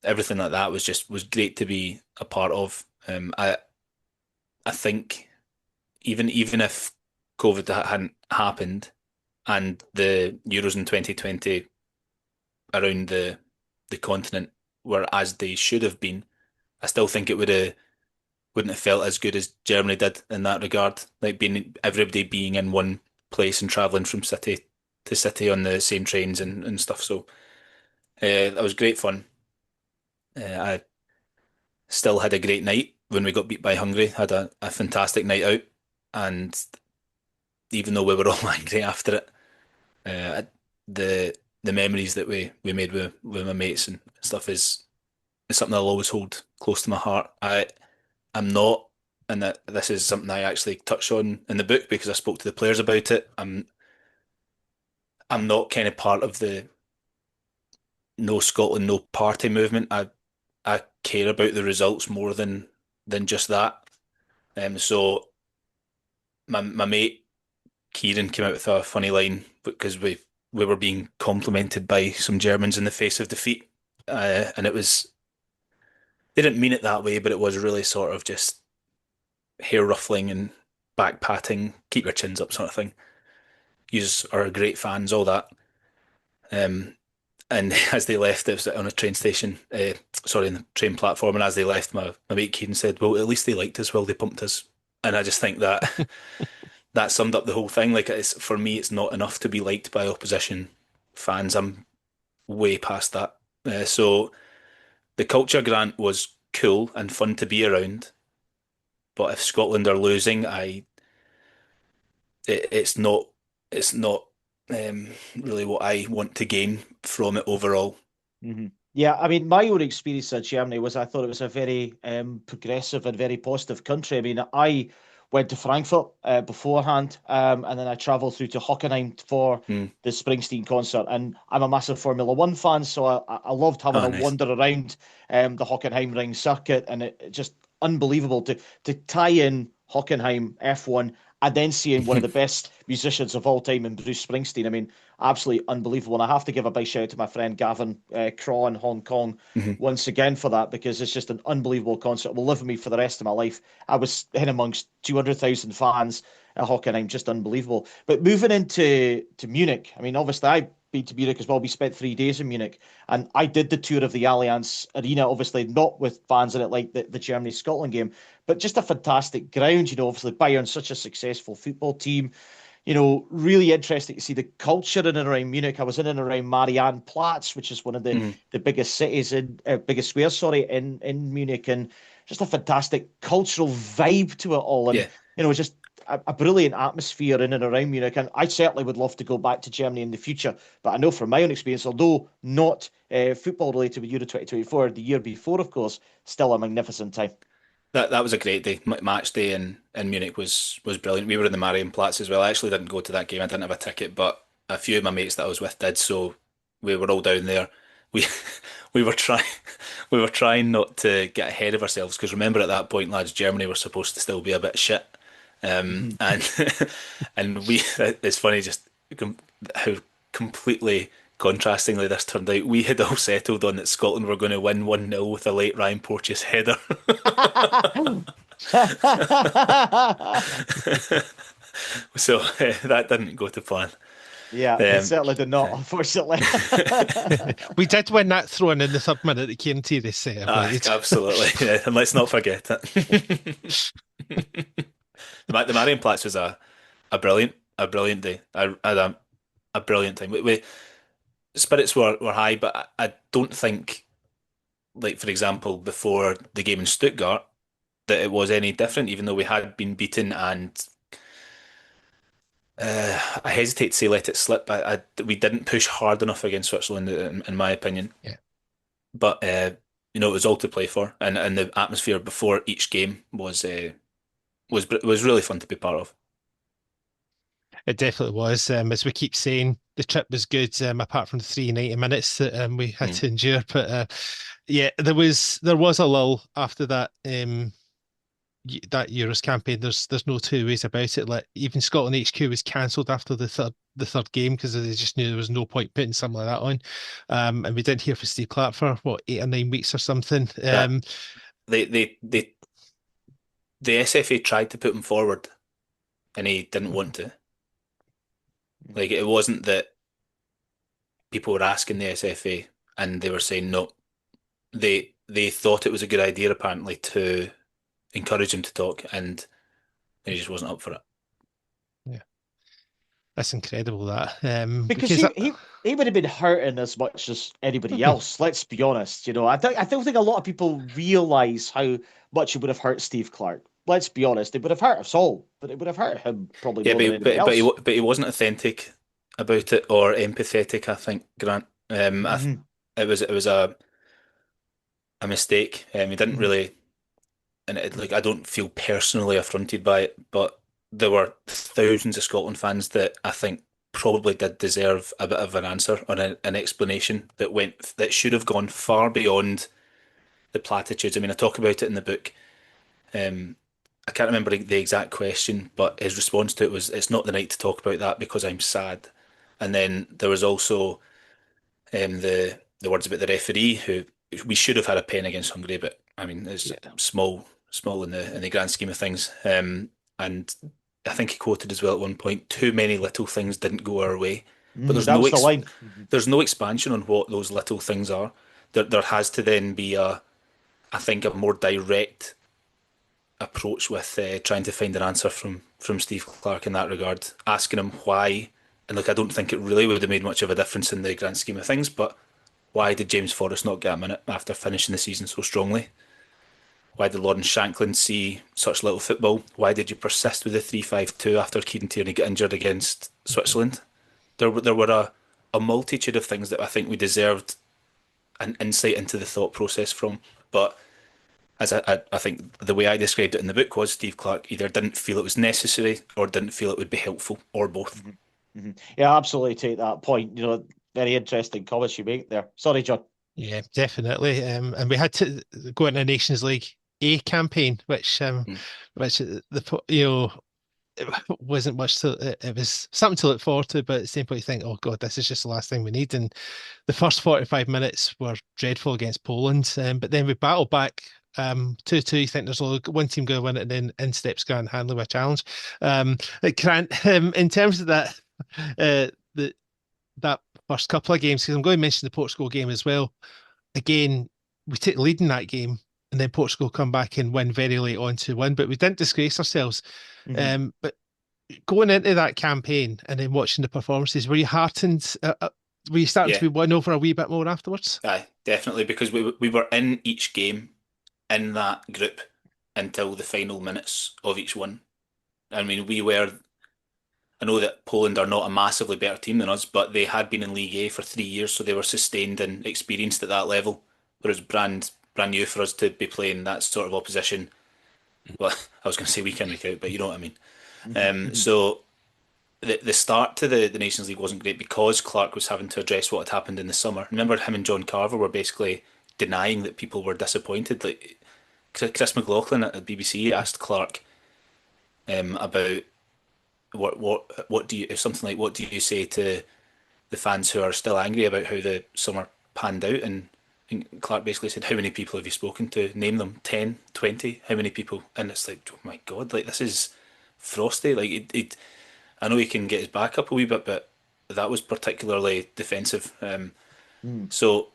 [SPEAKER 4] everything like that was great to be a part of. I think even if COVID hadn't happened, and the Euros in 2020 around the continent were as they should have been, I still think it wouldn't have felt as good as Germany did in that regard. Like everybody being in one place and travelling from city to city on the same trains and stuff. So that was great fun. I still had a great night when we got beat by Hungary. Had a fantastic night out, and even though we were all angry after it, the memories that we made with my mates and stuff is something I'll always hold close to my heart. I'm not, and this is something I actually touch on in the book because I spoke to the players about it. I'm not kind of part of the No Scotland, No Party movement. I care about the results more than just that. So my mate Kieran came out with a funny line because we were being complimented by some Germans in the face of defeat, and it was, they didn't mean it that way, but it was really sort of just hair ruffling and back patting, keep your chins up sort of thing. Yous are great fans, all that. And as they left, it was on a train station, sorry, in the train platform, and as they left, my mate Keane said, well, at least they liked us while they pumped us. And I just think that that summed up the whole thing. Like, for me, it's not enough to be liked by opposition fans. I'm way past that. So the culture grant was cool and fun to be around. But if Scotland are losing, it's not really what I want to gain from it overall.
[SPEAKER 3] Mm-hmm. Yeah, I mean, my own experience at Germany was I thought it was a very progressive and very positive country. I mean, I went to Frankfurt beforehand, and then I travelled through to Hockenheim for the Springsteen concert. And I'm a massive Formula One fan, so I loved having a wander around the Hockenheim ring circuit, and it just unbelievable to tie in Hockenheim F1 and then seeing one of the best musicians of all time in Bruce Springsteen. I mean, absolutely unbelievable. And I have to give a big shout out to my friend Gavin Craw in Hong Kong once again for that, because it's just an unbelievable concert. It will live with me for the rest of my life. I was in amongst 200,000 fans at Hockenheim, just unbelievable. But moving into Munich, I mean, obviously I've been to Munich as well. We spent 3 days in Munich, and I did the tour of the Allianz Arena, obviously not with fans in it like the Germany-Scotland game, but just a fantastic ground. You know, obviously Bayern's such a successful football team. You know, really interesting to see the culture in and around Munich. I was in and around Mariannplatz, which is one of the biggest cities biggest squares, in Munich, and just a fantastic cultural vibe to it all. And, you know, just a brilliant atmosphere in and around Munich. And I certainly would love to go back to Germany in the future. But I know from my own experience, although not football related with Euro 2024, the year before, of course, still a magnificent time.
[SPEAKER 4] That was a great day. Match day in Munich was brilliant. We were in the Marienplatz as well. I actually didn't go to that game. I didn't have a ticket, but a few of my mates that I was with did, so we were all down there. We were trying not to get ahead of ourselves, because remember, at that point, lads, Germany were supposed to still be a bit shit. And it's funny just how completely contrastingly this turned out. We had all settled on that Scotland were going to win 1-0 with a late Ryan Porteous header. So that didn't go to plan.
[SPEAKER 3] Yeah, it certainly did not, unfortunately.
[SPEAKER 2] We did win that throw-in in the third minute that came to this set.
[SPEAKER 4] Absolutely, and let's not forget it. The Marienplatz was a brilliant day. I had a brilliant time. Spirits were high, but I don't think, like, for example, before the game in Stuttgart, that it was any different, even though we had been beaten, and I hesitate to say let it slip. We didn't push hard enough against Switzerland, in my opinion.
[SPEAKER 2] Yeah.
[SPEAKER 4] But you know, it was all to play for, and the atmosphere before each game was really fun to be part of.
[SPEAKER 2] It definitely was. As we keep saying, the trip was good, apart from the 390 minutes that we had to endure. But yeah, there was a lull after that that Euros campaign. There's no two ways about it. Like, even Scotland HQ was cancelled after the third game, because they just knew there was no point putting something like that on. And we didn't hear from Steve Clark for 8 or 9 weeks or something.
[SPEAKER 4] The SFA tried to put him forward, and he didn't want to. Like, it wasn't that people were asking the SFA and they were saying no. They thought it was a good idea, apparently, to encourage him to talk, and he just wasn't up for it.
[SPEAKER 2] Yeah, that's incredible. That
[SPEAKER 3] because he would have been hurting as much as anybody else. Let's be honest. You know, I don't think a lot of people realise how much it would have hurt Steve Clark. Let's be honest, it would have hurt us all, but it would have hurt him probably more than anybody else.
[SPEAKER 4] But he wasn't authentic about it, or empathetic, I think, Grant. It was a mistake. He didn't really, and I don't feel personally affronted by it, but there were thousands of Scotland fans that I think probably did deserve a bit of an answer, or an explanation that should have gone far beyond the platitudes. I mean, I talk about it in the book. I can't remember the exact question, but his response to it was, "It's not the night to talk about that because I'm sad." And then there was also the the words about the referee, who we should have had a pen against Hungary, but I mean, it's small in the grand scheme of things. And I think he quoted as well at one point, too many little things didn't go our way. But there's no expansion on what those little things are. There has to then be I think a more direct approach with trying to find an answer from Steve Clarke in that regard, asking him why. And look, I don't think it really would have made much of a difference in the grand scheme of things, but why did James Forrest not get a minute after finishing the season so strongly? Why did Lawrence Shankland see such little football? Why did you persist with the 3-5-2 after Kieran Tierney got injured against Switzerland? There were a multitude of things that I think we deserved an insight into the thought process from. But as I think the way I described it in the book was, Steve Clarke either didn't feel it was necessary or didn't feel it would be helpful, or both.
[SPEAKER 3] Yeah, absolutely take that point. Very interesting comments you make there. Sorry, John.
[SPEAKER 2] Yeah, definitely. And we had to go into a Nations League A campaign, which it wasn't much it was something to look forward to, but at the same point you think, oh god, this is just the last thing we need. And the first 45 minutes were dreadful against Poland, but then we battled back 2-2. You think there's only one team going to win it, and then in steps Grant Hanley with a challenge. Grant, in terms of that that first couple of games, because I'm going to mention the Portugal game as well. Again, we take the lead in that game, and then Portugal come back and win very late on to win, but we didn't disgrace ourselves. But going into that campaign and then watching the performances, were you heartened? Were you starting to be won over a wee bit more afterwards?
[SPEAKER 4] Aye, definitely, because we were in each game in that group until the final minutes of each one. I mean, I know that Poland are not a massively better team than us, but they had been in League A for 3 years, so they were sustained and experienced at that level. Whereas brand new for us to be playing that sort of opposition. Well, I was going to say week in, week out, but you know what I mean. So the start to the Nations League wasn't great because Clarke was having to address what had happened in the summer. Remember, him and John Carver were basically denying that people were disappointed. Like Chris McLaughlin at the BBC asked Clarke about what do you say to the fans who are still angry about how the summer panned out, and Clarke basically said, how many people have you spoken to? Name them. 10, 20? How many people? And it's like, oh my god, like this is frosty. Like I know he can get his back up a wee bit, but that was particularly defensive. So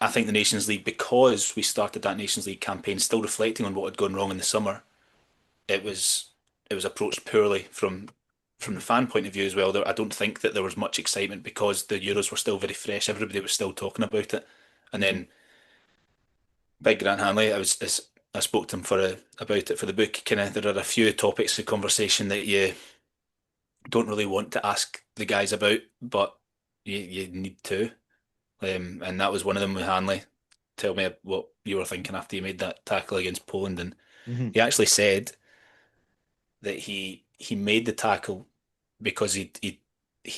[SPEAKER 4] I think the Nations League, because we started that Nations League campaign still reflecting on what had gone wrong in the summer, it was approached poorly from the fan point of view as well. I don't think that there was much excitement because the Euros were still very fresh. Everybody was still talking about it. And then Big Grant Hanley, I spoke to him about it for the book. There are a few topics of conversation that you don't really want to ask the guys about, but you need to. And that was one of them with Hanley. Tell me what you were thinking after you made that tackle against Poland. And he actually said that he made the tackle because he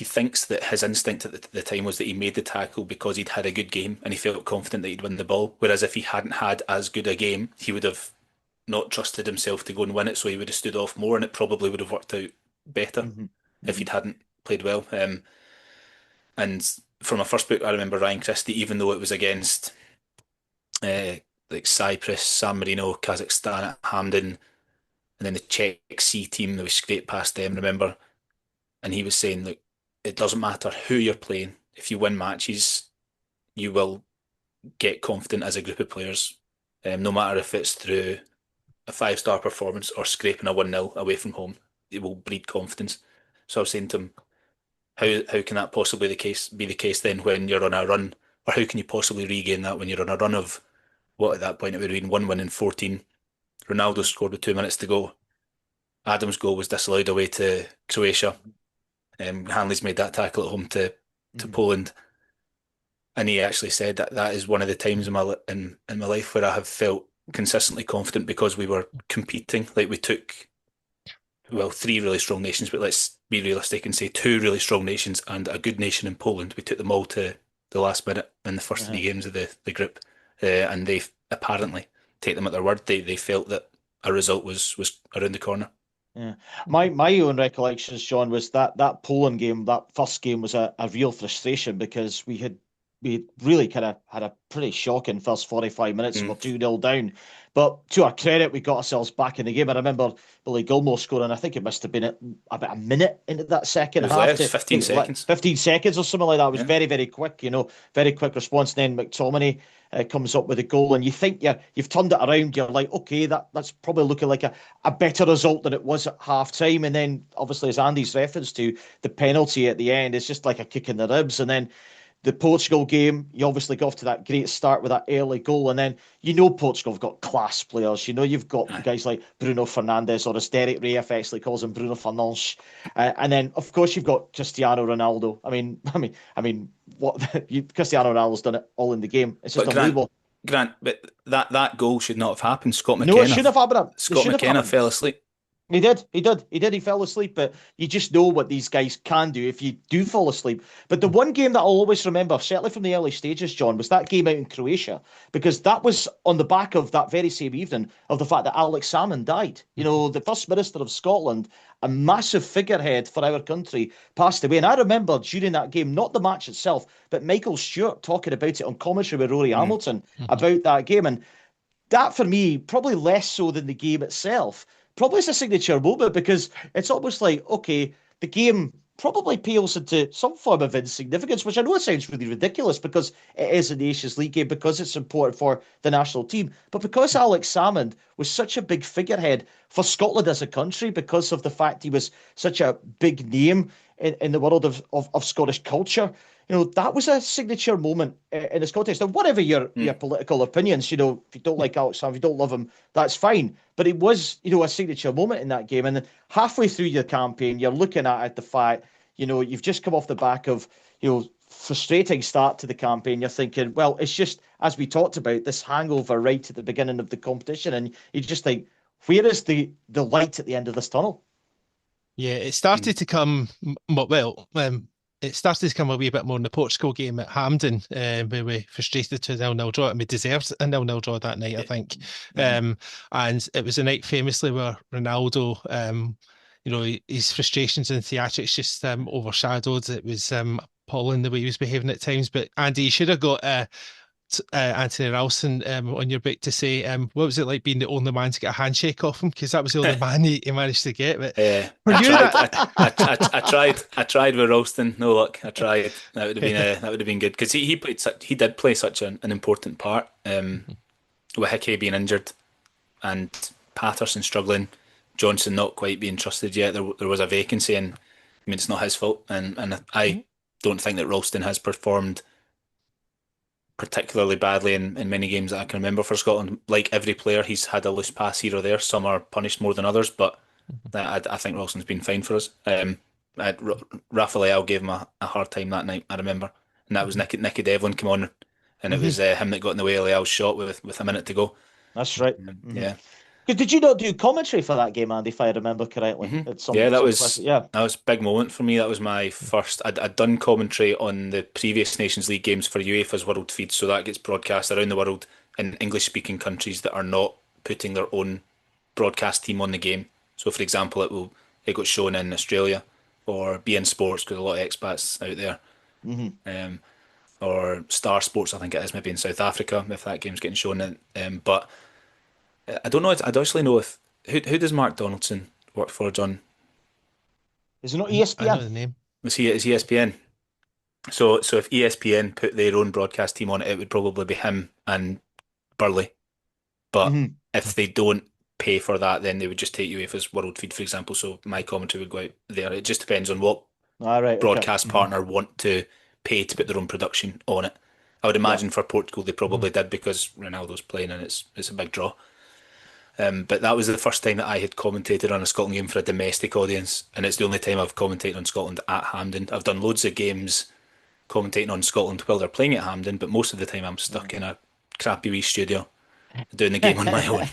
[SPEAKER 4] thinks that his instinct at the time was that he made the tackle because he'd had a good game and he felt confident that he'd win the ball. Whereas if he hadn't had as good a game, he would have not trusted himself to go and win it, so he would have stood off more and it probably would have worked out better if he hadn't played well. And from my first book, I remember Ryan Christie, even though it was against like Cyprus, San Marino, Kazakhstan at Hampden, and then the Czech C team, that we scraped past them, remember? And he was saying, look, it doesn't matter who you're playing. If you win matches, you will get confident as a group of players, no matter if it's through a 5-star performance or scraping a 1-0 away from home. It will breed confidence. So I was saying to him, how can that possibly be the case then when you're on a run? Or how can you possibly regain that when you're on a run of, what at that point it would have been 1 win in 14? Ronaldo scored with 2 minutes to go. Adam's goal was disallowed away to Croatia. Hanley's made that tackle at home to Poland. And he actually said that is one of the times in my life where I have felt consistently confident because we were competing. Like we took, 3 really strong nations, but let's be realistic and say 2 really strong nations and a good nation in Poland. We took them all to the last minute in the first 3 games of the group. And they apparently take them at their word. They felt that a result was around the corner.
[SPEAKER 3] Yeah, my own recollections, John, was that Poland game, that first game, was a real frustration because we had we really kind of had a pretty shocking first 45 minutes and we're 2-0 down. But to our credit, we got ourselves back in the game. I remember Billy Gilmore scoring, I think it must have been about a minute into that second half.
[SPEAKER 4] Less, 15 seconds.
[SPEAKER 3] 15 seconds or something like that. It was very, very quick, very quick response. And then McTominay comes up with a goal, and you think you've turned it around. You're like, okay, that's probably looking like a better result than it was at half time. And then, obviously, as Andy's reference to, the penalty at the end is just like a kick in the ribs. And then the Portugal game, you obviously got off to that great start with that early goal, and then Portugal have got class players. You've got guys like Bruno Fernandes, or as Derek Ray affectionately calls him, Bruno Fernandes, and then of course you've got Cristiano Ronaldo. I mean, what Cristiano Ronaldo's done it all in the game. It's just unbelievable.
[SPEAKER 4] Grant, but that goal should not have happened. Scott
[SPEAKER 3] McKenna. No, it shouldn't have happened.
[SPEAKER 4] Scott McKenna fell asleep.
[SPEAKER 3] He did. He fell asleep, but you just know what these guys can do if you do fall asleep. But the one game that I'll always remember, certainly from the early stages, John, was that game out in Croatia, because that was on the back of that very same evening of the fact that Alex Salmond died. The First Minister of Scotland, a massive figurehead for our country, passed away. And I remember during that game, not the match itself, but Michael Stewart talking about it on commentary with Rory Hamilton about that game. And that, for me, probably less so than the game itself, probably is a signature moment, because it's almost like, okay, the game probably pales into some form of insignificance, which I know sounds really ridiculous because it is a Nations League game, because it's important for the national team. But because Alex Salmond was such a big figurehead for Scotland as a country, because of the fact he was such a big name in the world of Scottish culture, that was a signature moment in this context. And whatever your political opinions, if you don't like Alex Salmond, if you don't love him, that's fine. But it was, a signature moment in that game. And then halfway through your campaign, you're looking at the fact, you've just come off the back of, frustrating start to the campaign. You're thinking, well, it's just, as we talked about, this hangover right at the beginning of the competition. And you just think, where is the light at the end of this tunnel?
[SPEAKER 2] Yeah, it started to come, it started to come a wee bit more in the Portugal game at Hampden, where we frustrated to a 0-0 draw, and we deserved a 0-0 draw that night, I think. And it was a night famously where Ronaldo, his frustrations and theatrics just overshadowed. It was appalling the way he was behaving at times. But Andy, you should have got Anthony Ralston on your book to say, what was it like being the only man to get a handshake off him? Because that was the only man he managed to get. But
[SPEAKER 4] I tried with Ralston, no luck. I tried. That would have been good, because he did play such an important part. With Hickey being injured and Patterson struggling, Johnson not quite being trusted yet. There was a vacancy, and it's not his fault. And I don't think that Ralston has performed particularly badly in many games that I can remember for Scotland. Like every player, he's had a loose pass here or there. Some are punished more than others, but I think Ralston's been fine for us. Raphael gave him a hard time that night, I remember. And that was Nicky Devlin came on, and it was him that got in the way of Leal's shot with a minute to go.
[SPEAKER 3] That's right.
[SPEAKER 4] Yeah.
[SPEAKER 3] Did you not do commentary for that game, Andy, if I remember correctly?
[SPEAKER 4] That was a big moment for me. That was my first. I'd done commentary on the previous Nations League games for UEFA's World Feed, so that gets broadcast around the world in English-speaking countries that are not putting their own broadcast team on the game. So, for example, it got shown in Australia or beIN Sports, because a lot of expats out there, or Star Sports, I think it is, maybe in South Africa if that game's getting shown in. But I don't know. I don't actually know if who does Mark Donaldson work for, John?
[SPEAKER 3] Is it not ESPN?
[SPEAKER 2] I know the name.
[SPEAKER 4] Is ESPN? So if ESPN put their own broadcast team on it, it would probably be him and Burley. But if they don't pay for that, then they would just take UEFA's World Feed, for example. So my commentary would go out there. It just depends on what broadcast partner want to pay to put their own production on it. I would imagine for Portugal they probably did, because Ronaldo's playing and it's a big draw. But that was the first time that I had commentated on a Scotland game for a domestic audience, and it's the only time I've commentated on Scotland at Hampden. I've done loads of games commentating on Scotland while they're playing at Hampden, but most of the time I'm stuck in a crappy wee studio doing the game on my own,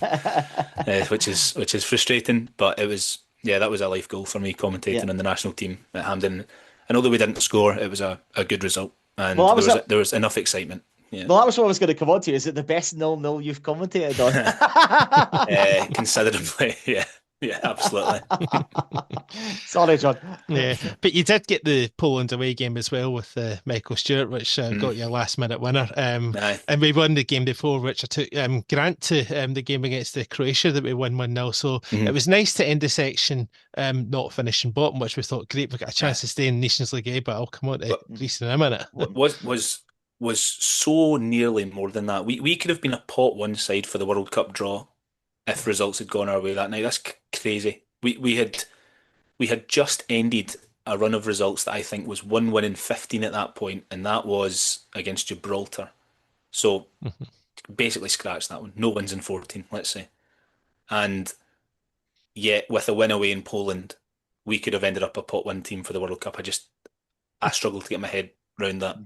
[SPEAKER 4] which is frustrating. But it was that was a life goal for me, commentating on the national team at Hampden. And although we didn't score, it was a good result, and there was enough excitement. Yeah.
[SPEAKER 3] Well, that was what I was going to come on to. Is it the best 0-0 you've commentated on?
[SPEAKER 4] Considerably, yeah. Yeah, absolutely.
[SPEAKER 3] Sorry, John.
[SPEAKER 2] Yeah, but you did get the Poland away game as well with Michael Stewart, which got you a last-minute winner.
[SPEAKER 4] Aye.
[SPEAKER 2] And we won the game before, which I took Grant to the game against the Croatia that we won 1-0. So it was nice to end the section not finishing bottom, which we thought, great, we got a chance to stay in Nations League A, but I'll come on to Greece in a minute.
[SPEAKER 4] was so nearly more than that. We could have been a pot one side for the World Cup draw if results had gone our way that night. That's crazy. We had just ended a run of results that I think was 1 win in 15 at that point, and that was against Gibraltar. So basically scratch that one. No wins in 14, let's say. And yet with a win away in Poland, we could have ended up a pot one team for the World Cup. I struggled to get my head around that.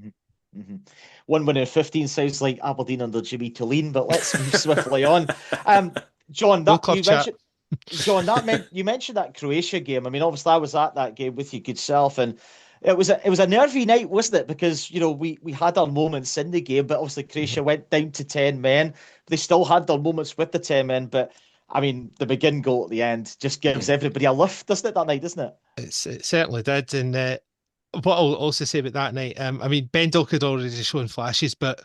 [SPEAKER 3] 1 win in 15 sounds like Aberdeen under Jimmy Tulane, but let's move swiftly on. John, you mentioned that Croatia game. I mean, obviously I was at that game with you, good self, and it was a nervy night, wasn't it? Because we had our moments in the game, but obviously Croatia went down to 10 men. They still had their moments with the 10 men, but I mean, the begin goal at the end just gives everybody a lift, doesn't it, that night, doesn't it?
[SPEAKER 2] It certainly did. And what I'll also say about that night, I mean, Bendel had already shown flashes, but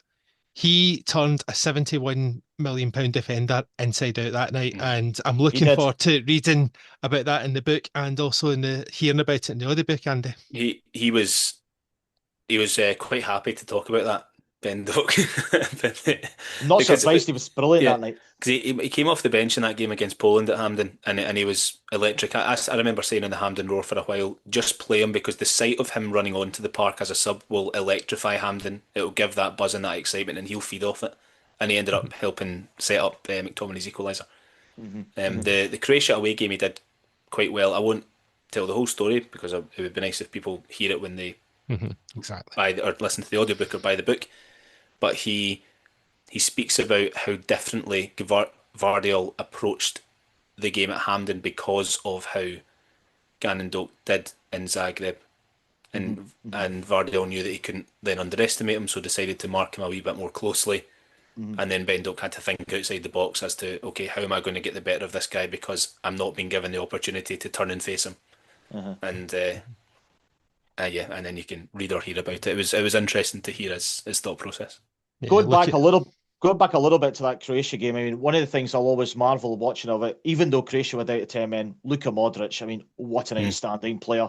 [SPEAKER 2] he turned a £71 million defender inside out that night. And I'm looking forward to reading about that in the book and also hearing about it in the audiobook, Andy.
[SPEAKER 4] He was quite happy to talk about that, Bendel.
[SPEAKER 3] Not surprised, he was brilliant that night.
[SPEAKER 4] Because he came off the bench in that game against Poland at Hampden, and he was electric. I remember saying in the Hampden Roar for a while, just play him, because the sight of him running onto the park as a sub will electrify Hampden. It'll give that buzz and that excitement, and he'll feed off it. And he ended up helping set up McTominay's equaliser. The Croatia away game he did quite well. I won't tell the whole story because it would be nice if people hear it when they buy or listen to the audiobook or buy the book. But he speaks about how differently Vardiol approached the game at Hampden because of how Gannon Doak did in Zagreb. And Vardiol knew that he couldn't then underestimate him, so decided to mark him a wee bit more closely. And then Bendok had to think outside the box as to, okay, how am I going to get the better of this guy because I'm not being given the opportunity to turn and face him. And then you can read or hear about it. It was interesting to hear his thought process.
[SPEAKER 3] Going back a little bit to that Croatia game, I mean, one of the things I'll always marvel watching of it, even though Croatia were down to 10 men, Luka Modric, I mean, what an outstanding player.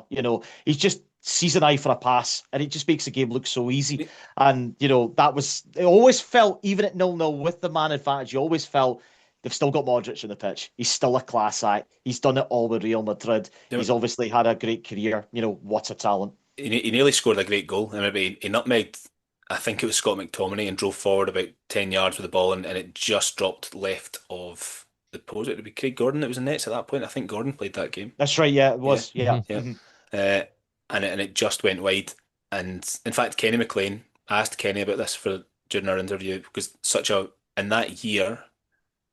[SPEAKER 3] He's just sees an eye for a pass, and it just makes the game look so easy. And, it always felt, even at 0-0 with the man advantage, you always felt they've still got Modric on the pitch. He's still a class act. He's done it all with Real Madrid. He's obviously had a great career. What a talent.
[SPEAKER 4] He nearly scored a great goal. I mean, he nutmegged, I think it was Scott McTominay, and drove forward about 10 yards with the ball, and it just dropped left of the post. It would be Craig Gordon that was in nets at that point. I think Gordon played that game.
[SPEAKER 3] That's right, yeah, it was. Yeah.
[SPEAKER 4] And it just went wide. And in fact, Kenny McLean, I asked Kenny about this during our interview, because in that year,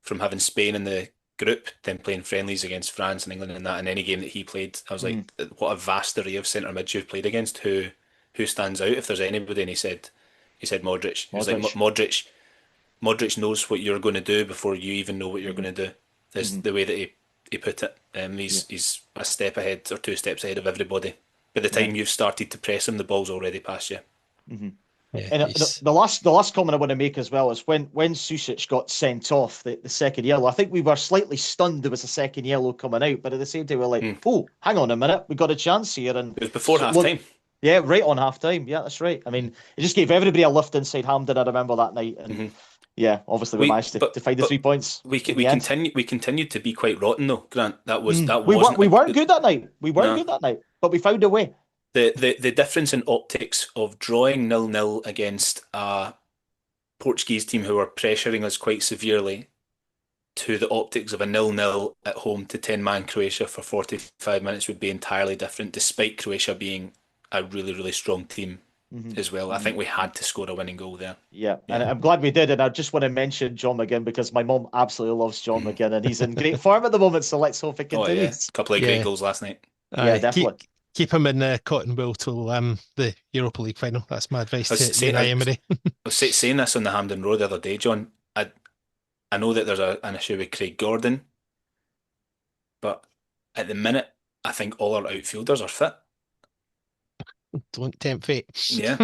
[SPEAKER 4] from having Spain in the group, then playing friendlies against France and England and that, in any game that he played, I was like, what a vast array of centre mids you've played against. Who stands out if there's anybody? And he said Modric. He was like, Modric knows what you're going to do before you even know what you're going to do. That's the way that he put it. He's a step ahead or 2 steps ahead of everybody. By the time you've started to press him, the ball's already past you.
[SPEAKER 3] Yeah, and the last comment I want to make as well is when Susic got sent off the second yellow, I think we were slightly stunned there was a second yellow coming out, but at the same time we were like, oh, hang on a minute, we got a chance here. And
[SPEAKER 4] it was before half-time.
[SPEAKER 3] Yeah, right on half-time. Yeah, that's right. I mean, it just gave everybody a lift inside Hampden, I remember that night. And yeah, obviously we managed to find the 3 points.
[SPEAKER 4] We continued to be quite rotten though, Grant.
[SPEAKER 3] We weren't good that night. We weren't good that night, but we found a way.
[SPEAKER 4] The difference in optics of drawing 0-0 against a Portuguese team who were pressuring us quite severely to the optics of a 0-0 at home to 10-man Croatia for 45 minutes would be entirely different, despite Croatia being a really, really strong team as well. I think we had to score a winning goal there.
[SPEAKER 3] Yeah, and I'm glad we did. And I just want to mention John McGinn because my mum absolutely loves John McGinn and he's in great form at the moment, so let's hope it continues.
[SPEAKER 4] A couple of great goals last night.
[SPEAKER 3] Yeah, definitely.
[SPEAKER 2] Keep him in cotton wool till the Europa League final. That's my advice to Unai Emery.
[SPEAKER 4] I was saying this on the Hampden Roar the other day, John. I know that there's an issue with Craig Gordon, but at the minute, I think all our outfielders are fit.
[SPEAKER 2] Don't tempt fate.
[SPEAKER 4] Yeah.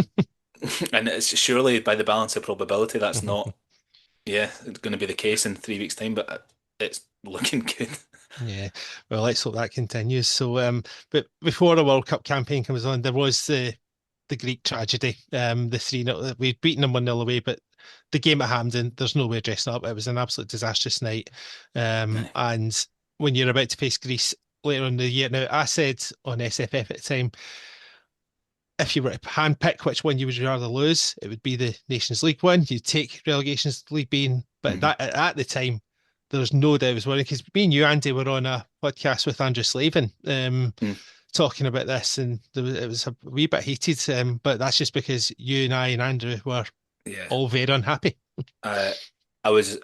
[SPEAKER 4] And it's surely by the balance of probability, that's not, it's going to be the case in 3 weeks' time, but it's looking good.
[SPEAKER 2] Yeah, well, let's hope that continues. So, but before the World Cup campaign comes on, there was the Greek tragedy. The 3-0, we'd beaten them 1-0 away, but the game at Hampden, there's no way dressing up. It was an absolute disastrous night. And when you're about to face Greece later in the year, now I said on SFF at the time, if you were to handpick which one you would rather lose, it would be the Nations League one. You'd take Relegations League being, but that at the time, there's no doubt it was worrying, because me and you, Andy, were on a podcast with Andrew Slavin talking about this, and it was a wee bit heated, but that's just because you and I and Andrew were all very unhappy.
[SPEAKER 4] I was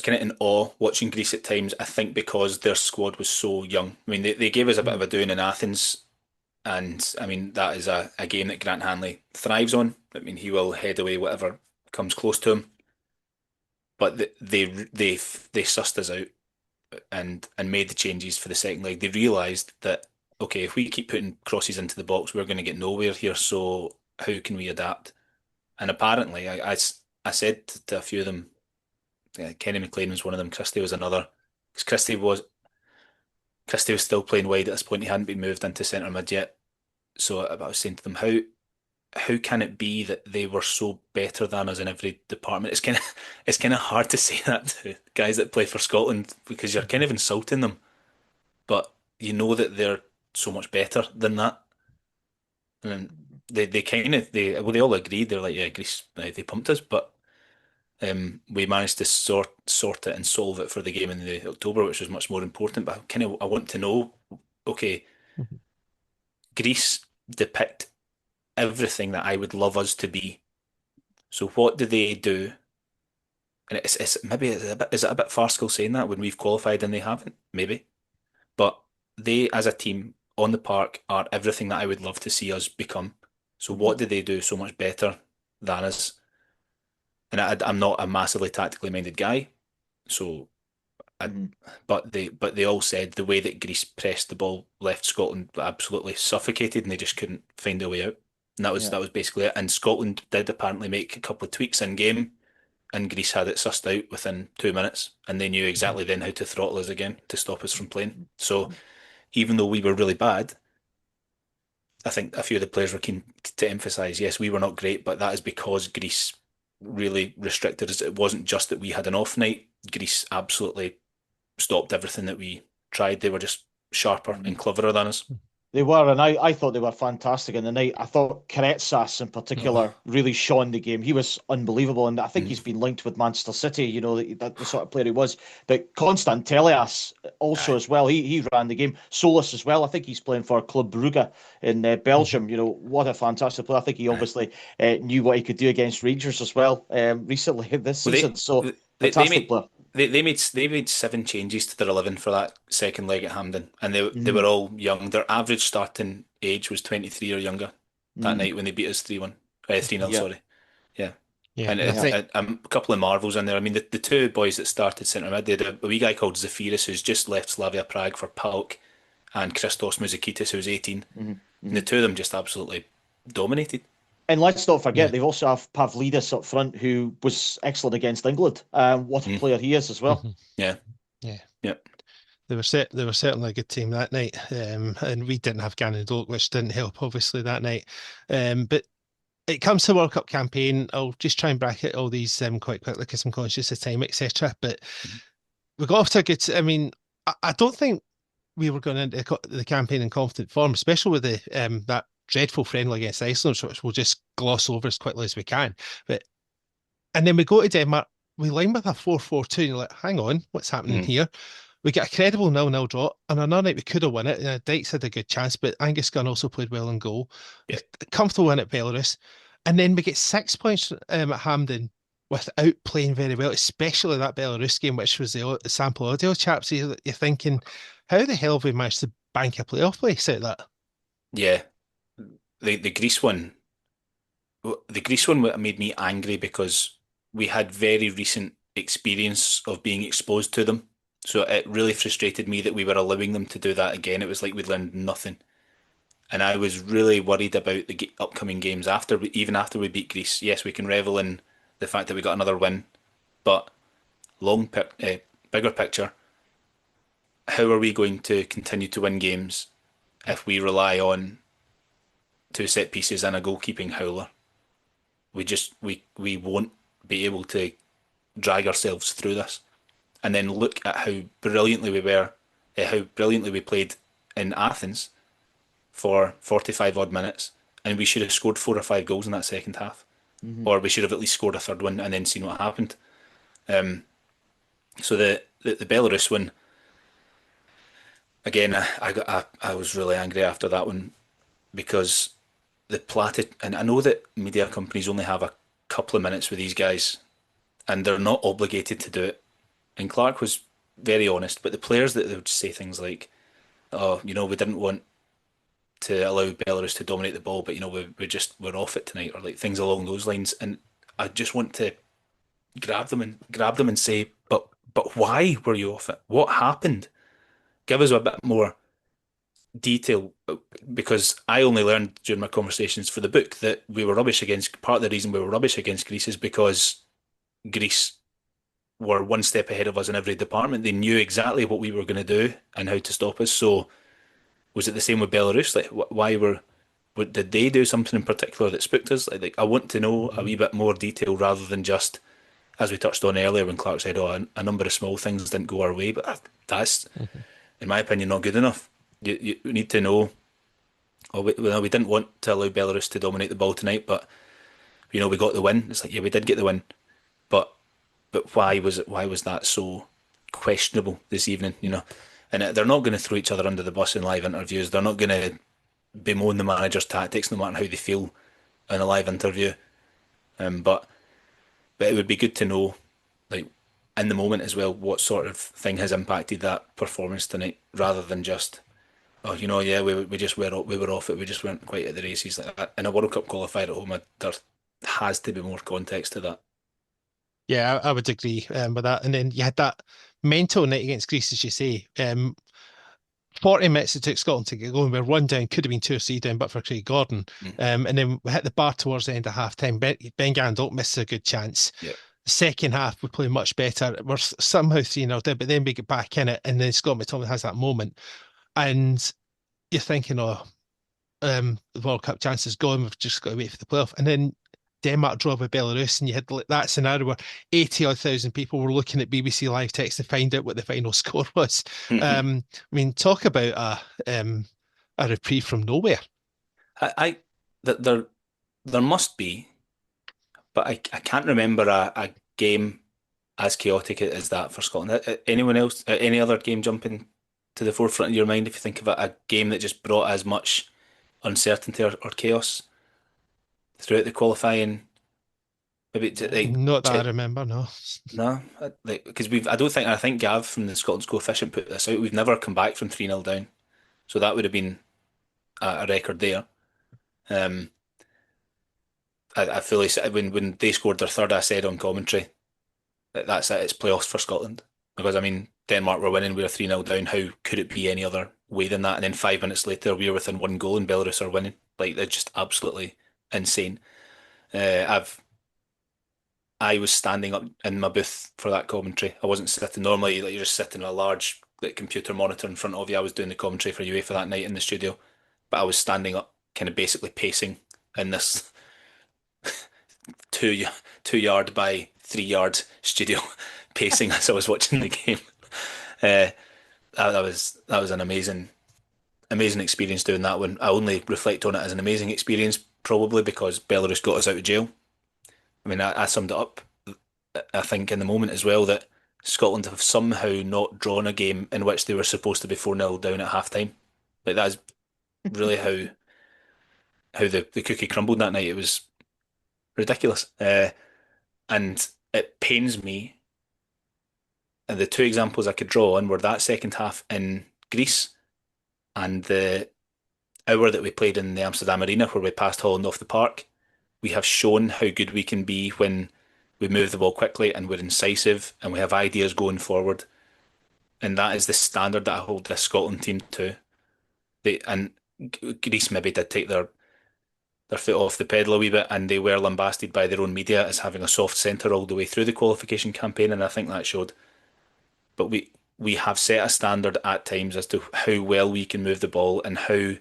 [SPEAKER 4] kind of in awe watching Greece at times, I think because their squad was so young. I mean, they gave us a bit of a doing in Athens, and I mean, that is a game that Grant Hanley thrives on. I mean, he will head away whatever comes close to him. But they sussed us out and made the changes for the second leg. They realised that, okay, if we keep putting crosses into the box, we're going to get nowhere here. So how can we adapt? And apparently, I said to a few of them, Kenny McLean was one of them, Christie was another, because Christie was still playing wide at this point. He hadn't been moved into centre mid yet. So I was saying to them, how can it be that they were so better than us in every department? It's kind of hard to say that to guys that play for Scotland, because you're kind of insulting them, but you know that they're so much better than that. And they all agreed. They're like, yeah, Greece, they pumped us, but we managed to sort it and solve it for the game in the October, which was much more important. But I want to know, okay, Greece depict everything that I would love us to be. So what do they do? And it's maybe is it a bit farcical saying that when we've qualified and they haven't? Maybe. But they, as a team on the park, are everything that I would love to see us become. So what do they do so much better than us? And I'm not a massively tactically minded guy, so but they all said the way that Greece pressed the ball left Scotland absolutely suffocated, and they just couldn't find a way out. And that was basically it. And Scotland did apparently make a couple of tweaks in game, and Greece had it sussed out within 2 minutes, and they knew exactly then how to throttle us again to stop us from playing. So even though we were really bad, I think a few of the players were keen to emphasise, yes, we were not great, but that is because Greece really restricted us. It wasn't just that we had an off night. Greece absolutely stopped everything that we tried. They were just sharper and cleverer than us.
[SPEAKER 3] They were, and I thought they were fantastic in the night. I thought Karetsas in particular really shone the game. He was unbelievable, and I think he's been linked with Manchester City, you know, that the sort of player he was. But Constant Telias also as well, he ran the game. Solis as well, I think he's playing for Club Brugge in Belgium. You know, what a fantastic player. I think he obviously knew what he could do against Rangers as well recently this season. Fantastic player.
[SPEAKER 4] They made 7 changes to their 11 for that second leg at Hampden, and they were all young. Their average starting age was 23 or younger that night when they beat us 3-1, 3-0. Sorry, yeah. And a couple of marvels in there. I mean, the two boys that started centre mid, they had a wee guy called Zafiris who's just left Slavia Prague for PAOK, and Christos Mouzakitis who's 18. And the two of them just absolutely dominated.
[SPEAKER 3] And let's not forget, they also have Pavlidis up front, who was excellent against England. What a player he is as well.
[SPEAKER 4] Yeah.
[SPEAKER 2] They were certainly a good team that night, and we didn't have Gannon Doak, which didn't help obviously that night. But it comes to World Cup campaign. I'll just try and bracket all these quite quickly because I'm conscious of time, etc. But we got off to a good. I mean, I don't think we were going into the campaign in confident form, especially with the that dreadful friendly against Iceland, which we'll just gloss over as quickly as we can. And then we go to Denmark, we line with a 4-4-2, and you're like, hang on, what's happening here? We get a credible 0-0 draw, and another night we could have won it. Dykes had a good chance, but Angus Gunn also played well in goal. Comfortable win at Belarus. And then we get 6 points at Hampden without playing very well, especially that Belarus game, which was the sample audio chaps. You're thinking, how the hell have we managed to bank a playoff place out of that?
[SPEAKER 4] Yeah. The Greece one made me angry because we had very recent experience of being exposed to them So it really frustrated me that we were allowing them to do that again. It was like we'd learned nothing. And I was really worried about the upcoming games even after we beat Greece. Yes, we can revel in the fact that we got another win, but bigger picture, how are we going to continue to win games if we rely on 2 set pieces and a goalkeeping howler? We won't be able to drag ourselves through this. And then look at how brilliantly we played in Athens for 45 odd minutes, and we should have scored 4 or 5 goals in that second half, or we should have at least scored a third one and then seen what happened. So the Belarus one, again, I was really angry after that one, because and I know that media companies only have a couple of minutes with these guys, and they're not obligated to do it. And Clark was very honest, but the players that they would say things like, "Oh, we didn't want to allow Belarus to dominate the ball, but we're off it tonight," or like things along those lines. And I just want to grab them and say, but why were you off it? What happened? Give us a bit more detail, because I only learned during my conversations for the book that we were rubbish part of the reason we were rubbish against Greece is because Greece were one step ahead of us in every department. They knew exactly what we were going to do and how to stop us. So was it the same with Belarus? Like, did they do something in particular that spooked us? Like I want to know a wee bit more detail rather than just, as we touched on earlier when Clark said, a number of small things didn't go our way. But that's, in my opinion, not good enough. You need to know, we didn't want to allow Belarus to dominate the ball tonight, but we got the win. It's like, yeah, we did get the win, but why was that so questionable this evening? And they're not going to throw each other under the bus in live interviews. They're not going to bemoan the manager's tactics, no matter how they feel in a live interview. But it would be good to know, like in the moment as well, what sort of thing has impacted that performance tonight, rather than just, we were off it. We just weren't quite at the races. Like that. In a World Cup qualifier at home, there has to be more context to that.
[SPEAKER 2] Yeah, I would agree with that. And then you had that mental night against Greece, as you say. 40 minutes it took Scotland to get going. We were 1 down, could have been 2 or 3 down, but for Craig Gordon. And then we hit the bar towards the end of half time. Ben Gandalf misses a good chance.
[SPEAKER 4] Yep.
[SPEAKER 2] Second half, we play much better. We're somehow 3-0 down, but then we get back in it. And then Scott McTominay has that moment. And you're thinking, the World Cup chance is gone. We've just got to wait for the playoff. And then Denmark draw with Belarus, and you had that scenario where 80,000 people were looking at BBC Live text to find out what the final score was. I mean, talk about a reprieve from nowhere.
[SPEAKER 4] There must be, but I can't remember a game as chaotic as that for Scotland. Anyone else? Any other game jumping to the forefront of your mind if you think of a game that just brought as much uncertainty or chaos throughout the qualifying? Maybe
[SPEAKER 2] not that I remember. No,
[SPEAKER 4] because I think Gav from the Scotland's Coefficient put this out. We've never come back from 3-0 down, so that would have been a record there. I fully when they scored their third, I said on commentary that's it. It's playoffs for Scotland, because I mean Denmark were winning, we were 3-0 down. How could it be any other way than that? And then 5 minutes later, we were within 1 goal and Belarus are winning. Like, they're just absolutely insane. I was standing up in my booth for that commentary. I wasn't sitting. Normally, you're just sitting on a large computer monitor in front of you. I was doing the commentary for UEFA that night in the studio, but I was standing up, kind of basically pacing in this 2 yard by 3 yard studio, pacing as I was watching the game. That was an amazing experience doing that one. I only reflect on it as an amazing experience probably because Belarus got us out of jail. I mean, I summed it up, I think, in the moment as well, that Scotland have somehow not drawn a game in which they were supposed to be 4-0 down at half-time. Like, that is really how the cookie crumbled that night. It was ridiculous. And it pains me. And the 2 examples I could draw on were that second half in Greece and the hour that we played in the Amsterdam Arena where we passed Holland off the park. We have shown how good we can be when we move the ball quickly and we're incisive and we have ideas going forward. and that is the standard that I hold this Scotland team to. Greece maybe did take their foot off the pedal a wee bit, and they were lambasted by their own media as having a soft centre all the way through the qualification campaign, and I think that showed. But we have set a standard at times as to how well we can move the ball and how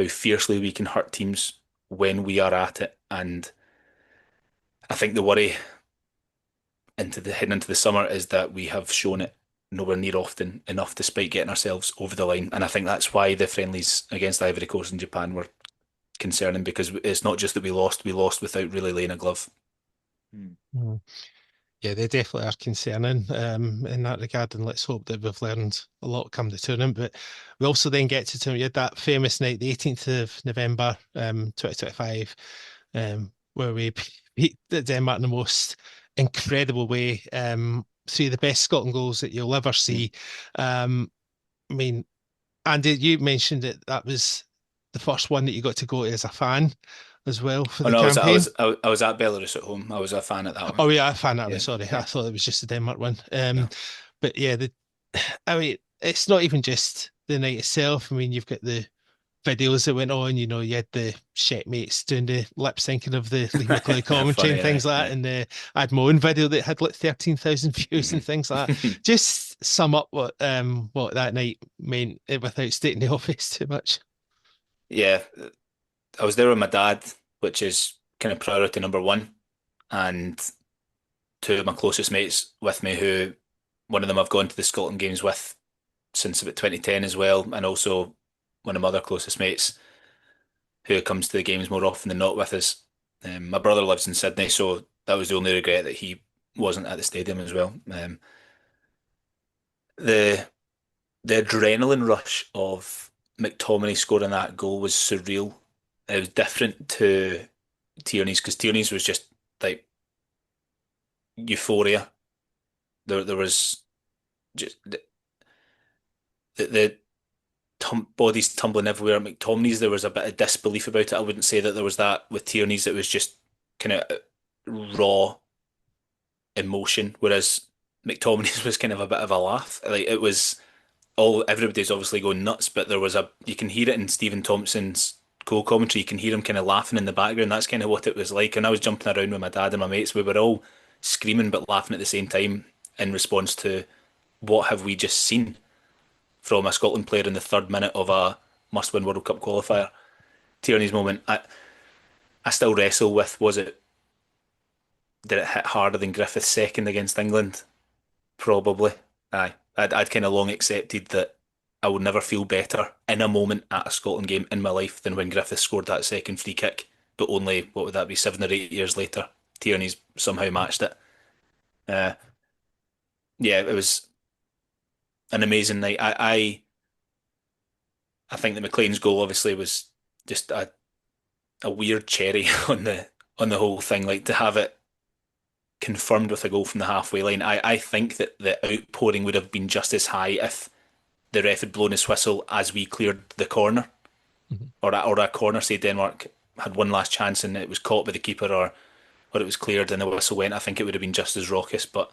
[SPEAKER 4] fiercely we can hurt teams when we are at it. And I think the worry heading into the summer is that we have shown it nowhere near often enough despite getting ourselves over the line. And I think that's why the friendlies against Ivory Coast and Japan were concerning, because it's not just that we lost without really laying a glove.
[SPEAKER 2] Mm. Yeah, they definitely are concerning in that regard, and let's hope that we've learned a lot come the tournament. But we also then get to we had that famous night, the 18th of November 2025, where we beat Denmark in the most incredible way. Three of the best Scotland goals that you'll ever see. I mean, Andy, you mentioned that was the first one that you got to go to as a fan as well for the campaign.
[SPEAKER 4] I was at Belarus at home. I was a fan at that one.
[SPEAKER 2] Oh yeah, a fan at
[SPEAKER 4] Yeah.
[SPEAKER 2] it. Sorry, I thought it was just the Denmark one. But yeah, I mean, it's not even just the night itself. I mean, you've got the videos that went on. You know, you had the shipmates doing the lip syncing of the Lee McLeod commentary and things like that. And I had my own video that had like 13,000 views and things like that. Just sum up what that night meant without stating the obvious too much.
[SPEAKER 4] Yeah, I was there with my dad, which is kind of priority number one, and two of my closest mates with me, who one of them I've gone to the Scotland games with since about 2010 as well, and also one of my other closest mates who comes to the games more often than not with us. My brother lives in Sydney, so that was the only regret, that he wasn't at the stadium as well. The adrenaline rush of McTominay scoring that goal was surreal. It was different to Tierney's, because Tierney's was just like euphoria. There was just the bodies tumbling everywhere. McTominay's, there was a bit of disbelief about it. I wouldn't say that there was that with Tierney's. It was just kind of raw emotion, whereas McTominay's was kind of a bit of a laugh. Like, it was everybody's obviously going nuts, but you can hear it in Stephen Thompson's goal commentary. You can hear him kind of laughing in the background. That's kind of what it was like. And I was jumping around with my dad and my mates. We were all screaming but laughing at the same time in response to what have we just seen from a Scotland player in the 3rd minute of a must-win World Cup qualifier. Tierney's moment, I still wrestle with, did it hit harder than Griffith's second against England? Probably. Aye. I'd kind of long accepted that I would never feel better in a moment at a Scotland game in my life than when Griffith scored that second free kick, but only, what would that be, 7 or 8 years later, Tierney's somehow matched it. Yeah, it was an amazing night. I think that McLean's goal obviously was just a weird cherry on the whole thing. Like, to have it confirmed with a goal from the halfway line, I think that the outpouring would have been just as high if the ref had blown his whistle as we cleared the corner, or a corner, say Denmark had one last chance and it was caught by the keeper, or it was cleared and the whistle went. I think it would have been just as raucous. But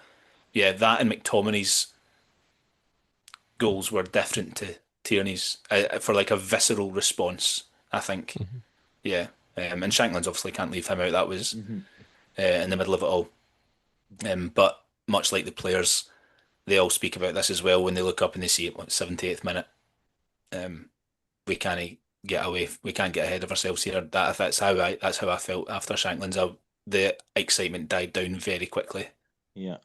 [SPEAKER 4] yeah, that and McTominay's goals were different to Tierney's for like a visceral response, I think. Yeah, and Shankland's obviously can't leave him out. That was in the middle of it all. But much like the players, they all speak about this as well when they look up and they see it, 78th minute. We can't get away. We can't get ahead of ourselves here. That's how I felt after Shankland's. The excitement died down very quickly.
[SPEAKER 3] Yeah.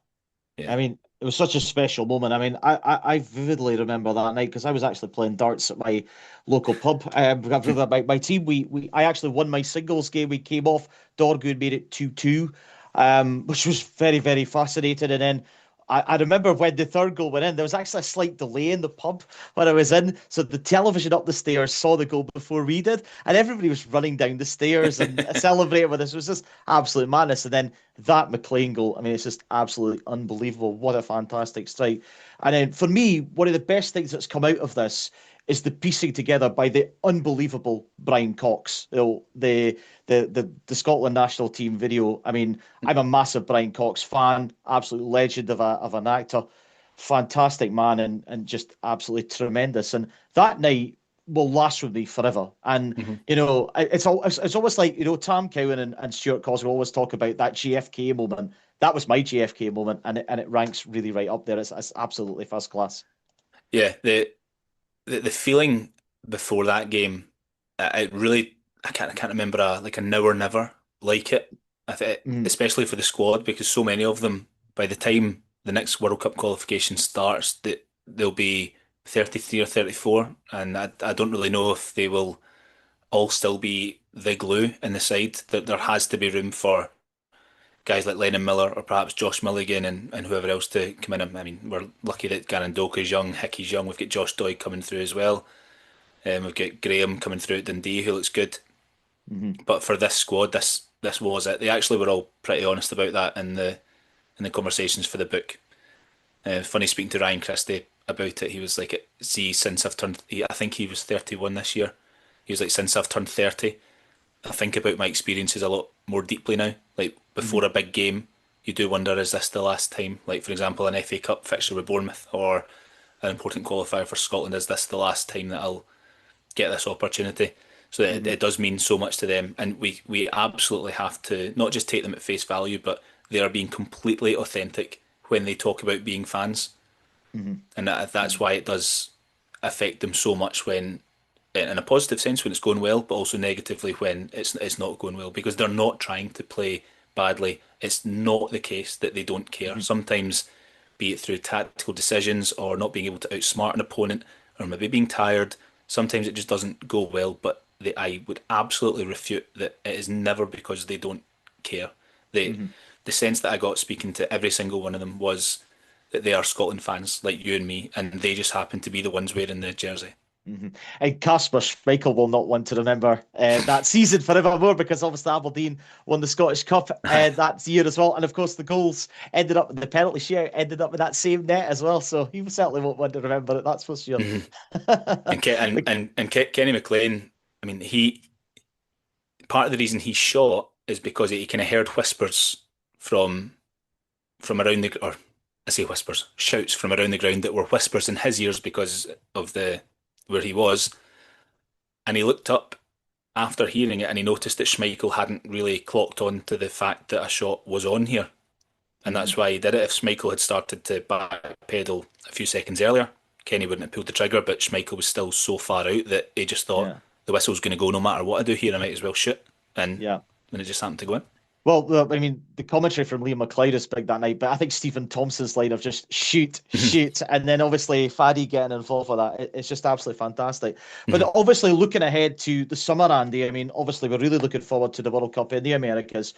[SPEAKER 4] Yeah.
[SPEAKER 3] I mean, it was such a special moment. I mean, I vividly remember that night because I was actually playing darts at my local pub. My team, I actually won my singles game. We came off. Dorgood made it 2-2, which was very, very fascinating. And then I remember when the third goal went in, there was actually a slight delay in the pub when I was in. So the television up the stairs saw the goal before we did. And everybody was running down the stairs and celebrating with us. It was just absolute madness. And then that McLean goal, I mean, it's just absolutely unbelievable. What a fantastic strike. And then for me, one of the best things that's come out of this is the piecing together by the unbelievable Brian Cox, the Scotland national team video. I mean, I'm a massive Brian Cox fan, absolute legend of an actor. fantastic man and just absolutely tremendous. And that night will last with me forever. And you know, it's almost like, you know, Tam Cowan and Stuart Cosgrove always talk about that JFK moment. That was my JFK moment, and it ranks really right up there. It's absolutely first class.
[SPEAKER 4] Yeah, the feeling before that game, it really, I can't remember a now or never like it. I think, especially for the squad, because so many of them, by the time the next World Cup qualification starts, that they'll be 33 or 34, and I don't really know if they will all still be the glue in the side. That there has to be room for guys like Lennon Miller or perhaps Josh Milligan and whoever else to come in. I mean, we're lucky that Garandoka's young, Hickey's young. We've got Josh Doig coming through as well. We've got Graham coming through at Dundee, who looks good. But for this squad, this was it. They actually were all pretty honest about that in the conversations for the book. Funny speaking to Ryan Christie about it. He was like, "See, since I've turned, I think he was 31 this year. He was like, since I've turned 30, I think about my experiences a lot more deeply now. Like before a big game, you do wonder, is this the last time? Like for example, an FA Cup fixture with Bournemouth or an important qualifier for Scotland. Is this the last time that I'll get this opportunity?" So it does mean so much to them, and we absolutely have to not just take them at face value, but they are being completely authentic when they talk about being fans, and that's why it does affect them so much when, in a positive sense, when it's going well, but also negatively when it's not going well, because they're not trying to play badly. It's not the case that they don't care. Sometimes, be it through tactical decisions or not being able to outsmart an opponent, or maybe being tired, sometimes it just doesn't go well. But I would absolutely refute that it is never because they don't care. The sense that I got speaking to every single one of them was that they are Scotland fans like you and me, and they just happen to be the ones wearing the jersey.
[SPEAKER 3] And Kasper Schmeichel will not want to remember that season forevermore, because obviously Aberdeen won the Scottish Cup that year as well. And of course, the goals ended up, the penalty shootout ended up with that same net as well. So he certainly won't want to remember it, that's for sure.
[SPEAKER 4] And Kenny McLean, I mean, part of the reason he shot is because he kind of heard whispers from around the, or I say whispers, shouts from around the ground that were whispers in his ears because of where he was, and he looked up after hearing it and he noticed that Schmeichel hadn't really clocked on to the fact that a shot was on here, and that's why he did it. If Schmeichel had started to backpedal a few seconds earlier, Kenny wouldn't have pulled the trigger, but Schmeichel was still so far out that he just thought, the whistle's going to go no matter what I do here, I might as well shoot, and then it just happened to go in.
[SPEAKER 3] Well, I mean, the commentary from Liam McLeod is big that night, but I think Stephen Thompson's line of just shoot, and then obviously Faddy getting involved with that, it's just absolutely fantastic. But obviously looking ahead to the summer, Andy, I mean, obviously we're really looking forward to the World Cup in the Americas.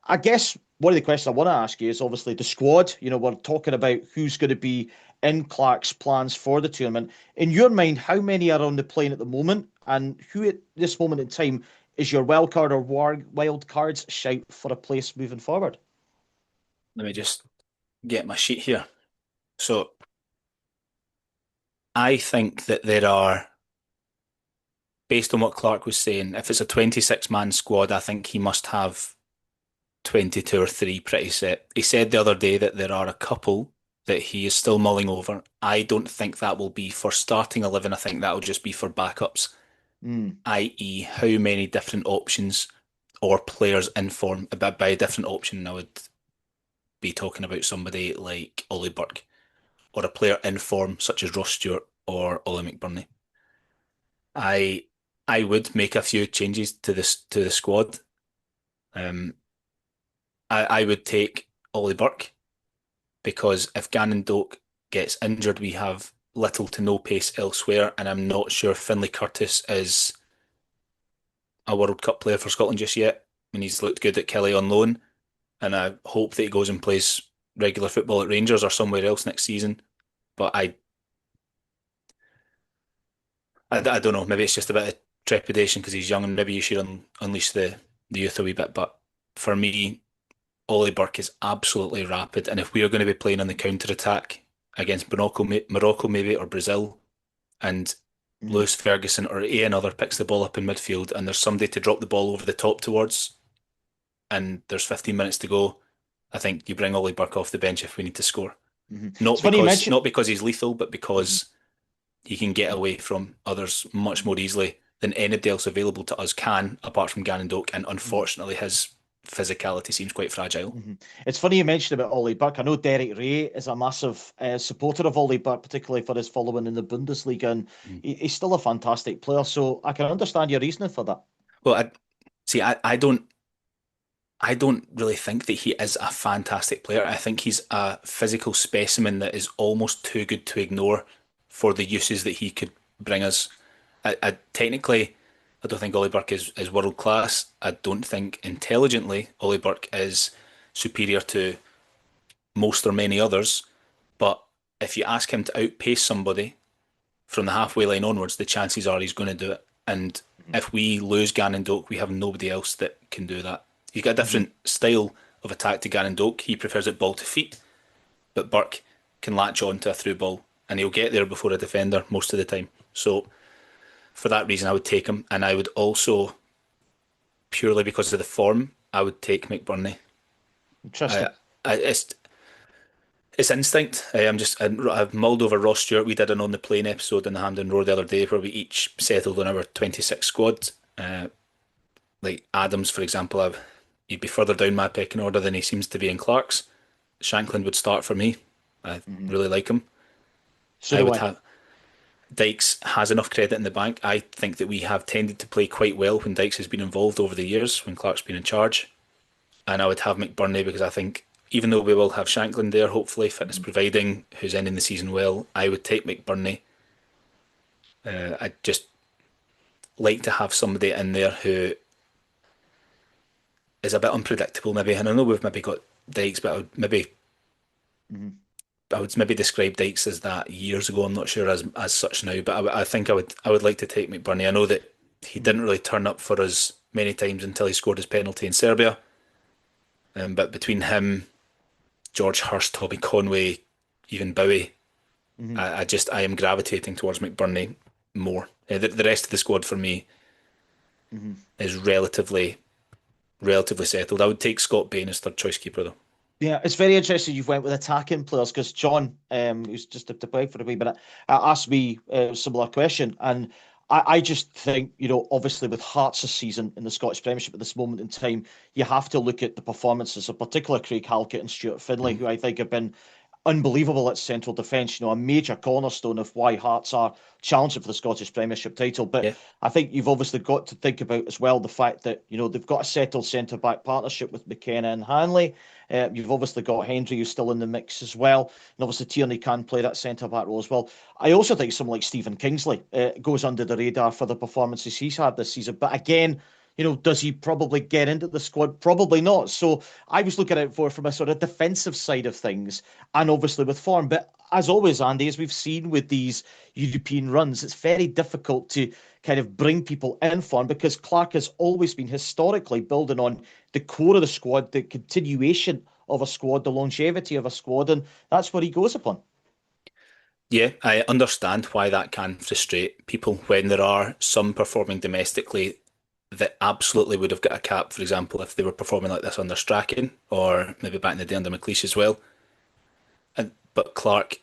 [SPEAKER 3] I guess one of the questions I want to ask you is obviously the squad. You know, we're talking about who's going to be in Clark's plans for the tournament. In your mind, how many are on the plane at the moment, and who at this moment in time is your wild card or wild cards shout for a place moving forward?
[SPEAKER 4] Let me just get my sheet here. So I think that there are, based on what Clark was saying, if it's a 26-man squad, I think he must have 22 or 3 pretty set. He said the other day that there are a couple that he is still mulling over. I don't think that will be for starting 11. I think that will just be for backups. I.e., how many different options or players in form. By a different option, I would be talking about somebody like Ollie Burke, or a player in form such as Ross Stewart or Ollie McBurney. I would make a few changes to the squad. I would take Ollie Burke, because if Gannon Doak gets injured, we have little to no pace elsewhere, and I'm not sure Finlay Curtis is a World Cup player for Scotland just yet. I mean, he's looked good at Kelly on loan, and I hope that he goes and plays regular football at Rangers or somewhere else next season. But I don't know, maybe it's just a bit of trepidation because he's young, and maybe you should unleash the youth a wee bit. But for me, Ollie Burke is absolutely rapid, and if we are going to be playing on the counter-attack against Morocco maybe, or Brazil, and Lewis Ferguson or another picks the ball up in midfield, and there's somebody to drop the ball over the top towards, and there's 15 minutes to go, I think you bring Ollie Burke off the bench if we need to score.
[SPEAKER 3] Mm-hmm.
[SPEAKER 4] Not because he's lethal, but because he can get away from others much more easily than anybody else available to us can, apart from Gannon Doak. And unfortunately, his physicality seems quite fragile.
[SPEAKER 3] Mm-hmm. It's funny you mentioned about Ollie Burke. I know Derek Ray is a massive supporter of Ollie Burke, particularly for his following in the Bundesliga, and he's still a fantastic player. So I can understand your reasoning for that.
[SPEAKER 4] Well, I don't really think that he is a fantastic player. I think he's a physical specimen that is almost too good to ignore for the uses that he could bring us. Technically, I don't think Ollie Burke is world class. I don't think intelligently Ollie Burke is superior to most or many others. But if you ask him to outpace somebody from the halfway line onwards, the chances are he's going to do it. And if we lose Gannon Doak, we have nobody else that can do that. He's got a different style of attack to Gannon Doak. He prefers it ball to feet, but Burke can latch on to a through ball and he'll get there before a defender most of the time. So for that reason, I would take him. And I would also, purely because of the form, I would take McBurney.
[SPEAKER 3] Interesting.
[SPEAKER 4] It's instinct. I've mulled over Ross Stewart. We did an On the Plane episode in the Hampden Roar the other day where we each settled on our 26 squad. Like Adams, for example, he'd be further down my pecking order than he seems to be in Clark's. Shankland would start for me. I really like him.
[SPEAKER 3] So
[SPEAKER 4] Dykes has enough credit in the bank. I think that we have tended to play quite well when Dykes has been involved over the years, when Clark's been in charge. And I would have McBurney because I think, even though we will have Shankland there, hopefully, fitness providing, who's ending the season well, I would take McBurney. I'd just like to have somebody in there who is a bit unpredictable, maybe. And I know we've maybe got Dykes, but I would maybe describe Dykes as that years ago. I'm not sure as such now, but I think I would like to take McBurney. I know that he didn't really turn up for us many times until he scored his penalty in Serbia. But between him, George Hurst, Tommy Conway, even Bowie, I am gravitating towards McBurney more. The rest of the squad for me is relatively settled. I would take Scott Bain as third choice keeper though.
[SPEAKER 3] Yeah, it's very interesting you've went with attacking players because John, who's just to play for a wee minute, asked me a similar question. And I just think, obviously with Hearts this season in the Scottish Premiership at this moment in time, you have to look at the performances of particularly Craig Halkett and Stuart Finlay, who I think have been unbelievable at central defence, a major cornerstone of why Hearts are challenging for the Scottish Premiership title. But I think you've obviously got to think about as well the fact that, they've got a settled centre-back partnership with McKenna and Hanley. You've obviously got Hendry, who's still in the mix as well. And obviously Tierney can play that centre-back role as well. I also think someone like Stephen Kingsley goes under the radar for the performances he's had this season. But again, does he probably get into the squad? Probably not. So I was looking out from a sort of defensive side of things and obviously with form. But as always, Andy, as we've seen with these European runs, it's very difficult to kind of bring people in form because Clark has always been historically building on the core of the squad, the continuation of a squad, the longevity of a squad, and that's what he goes upon.
[SPEAKER 4] Yeah, I understand why that can frustrate people when there are some performing domestically that absolutely would have got a cap, for example, if they were performing like this under Strachan or maybe back in the day under McLeish as well. But Clark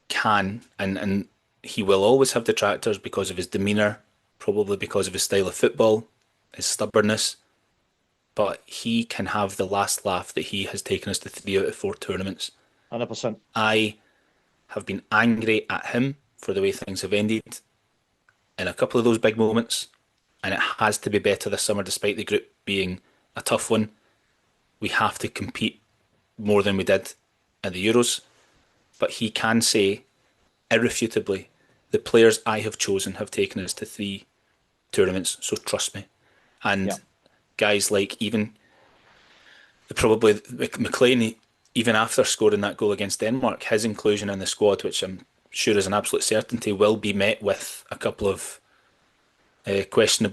[SPEAKER 4] can, and he will always have detractors because of his demeanour, probably because of his style of football, his stubbornness. But he can have the last laugh that he has taken us to 3 out of 4 tournaments.
[SPEAKER 3] 100%.
[SPEAKER 4] I have been angry at him for the way things have ended in a couple of those big moments. And it has to be better this summer, despite the group being a tough one. We have to compete more than we did at the Euros. But he can say, irrefutably, the players I have chosen have taken us to 3 tournaments, so trust me. And guys like even probably McLean, even after scoring that goal against Denmark, his inclusion in the squad, which I'm sure is an absolute certainty, will be met with a couple of question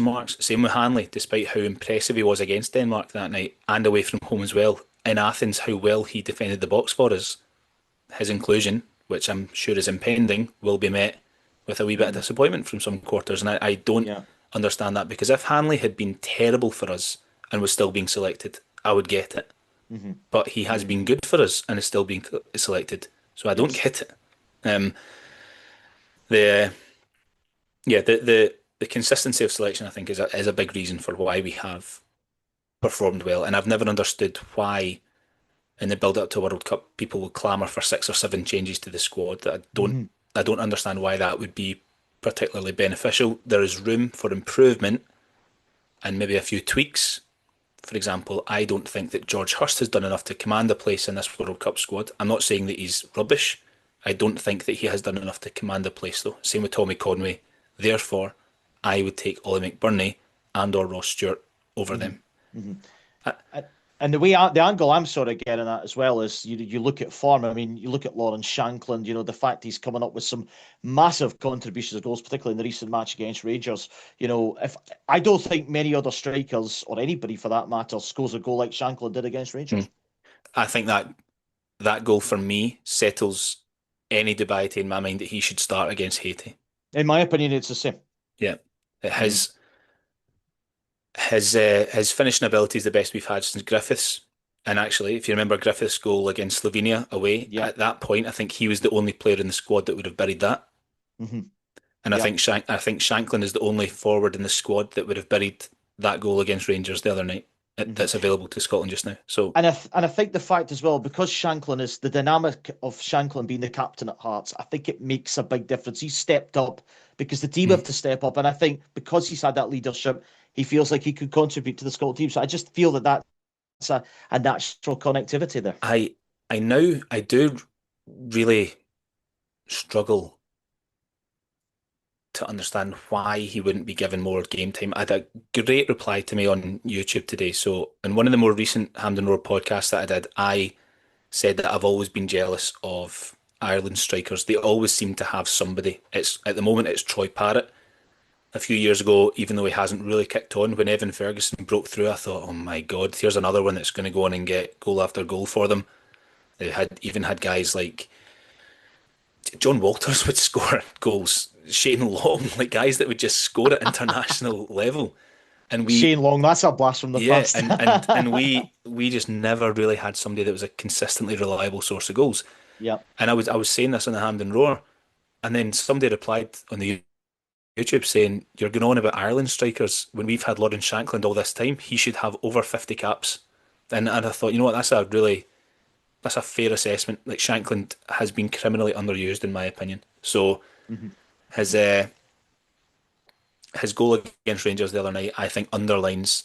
[SPEAKER 4] marks. Same with Hanley, despite how impressive he was against Denmark that night and away from home as well. In Athens, how well he defended the box for us. His inclusion, which I'm sure is impending, will be met with a wee bit of disappointment from some quarters. And I don't understand that, because if Hanley had been terrible for us and was still being selected, I would get it. but he has been good for us and is still being selected. So I don't get it. The consistency of selection, I think, is a big reason for why we have performed well. And I've never understood why, in the build-up to World Cup, people will clamour for 6 or 7 changes to the squad. I don't understand why that would be particularly beneficial. There is room for improvement and maybe a few tweaks. For example, I don't think that George Hurst has done enough to command a place in this World Cup squad. I'm not saying that he's rubbish. I don't think that he has done enough to command a place, though. Same with Tommy Conway. Therefore, I would take Ollie McBurney and or Ross Stewart over them.
[SPEAKER 3] And the angle I'm sort of getting at as well is you look at form. I mean, you look at Lawrence Shankland, the fact he's coming up with some massive contributions of goals, particularly in the recent match against Rangers. If I don't think many other strikers, or anybody for that matter, scores a goal like Shankland did against Rangers.
[SPEAKER 4] I think that goal for me settles any debate in my mind that he should start against Haiti.
[SPEAKER 3] In my opinion, it's the same.
[SPEAKER 4] Yeah. His finishing ability is the best we've had since Griffiths. And actually, if you remember Griffiths' goal against Slovenia away, at that point, I think he was the only player in the squad that would have buried that. And I think Shankland is the only forward in the squad that would have buried that goal against Rangers the other night. That's available to Scotland just now. So,
[SPEAKER 3] and I think the fact as well, because Shankland is the dynamic of Shankland being the captain at Hearts, I think it makes a big difference. He's stepped up because the team have to step up, and I think because he's had that leadership, he feels like he could contribute to the Scotland team. So I just feel that's a natural connectivity there.
[SPEAKER 4] I do really struggle to understand why he wouldn't be given more game time. I had a great reply to me on YouTube today. So in one of the more recent Hampden Roar podcasts that I did, I said that I've always been jealous of Ireland strikers. They always seem to have somebody. At the moment it's Troy Parrott. A few years ago, even though he hasn't really kicked on, when Evan Ferguson broke through, I thought, oh my God, here's another one that's going to go on and get goal after goal for them. They had guys like John Walters would score goals, Shane Long, like guys that would just score at international level. And
[SPEAKER 3] Shane Long, that's a blast from the past.
[SPEAKER 4] and we just never really had somebody that was a consistently reliable source of goals.
[SPEAKER 3] Yeah.
[SPEAKER 4] And I was saying this on the Hampden Roar, and then somebody replied on the YouTube saying, you're going on about Ireland strikers when we've had Lawrence Shankland all this time. He should have over 50 caps. And I thought, you know what, that's a fair assessment. Like, Shankland has been criminally underused in my opinion. So his goal against Rangers the other night, I think, underlines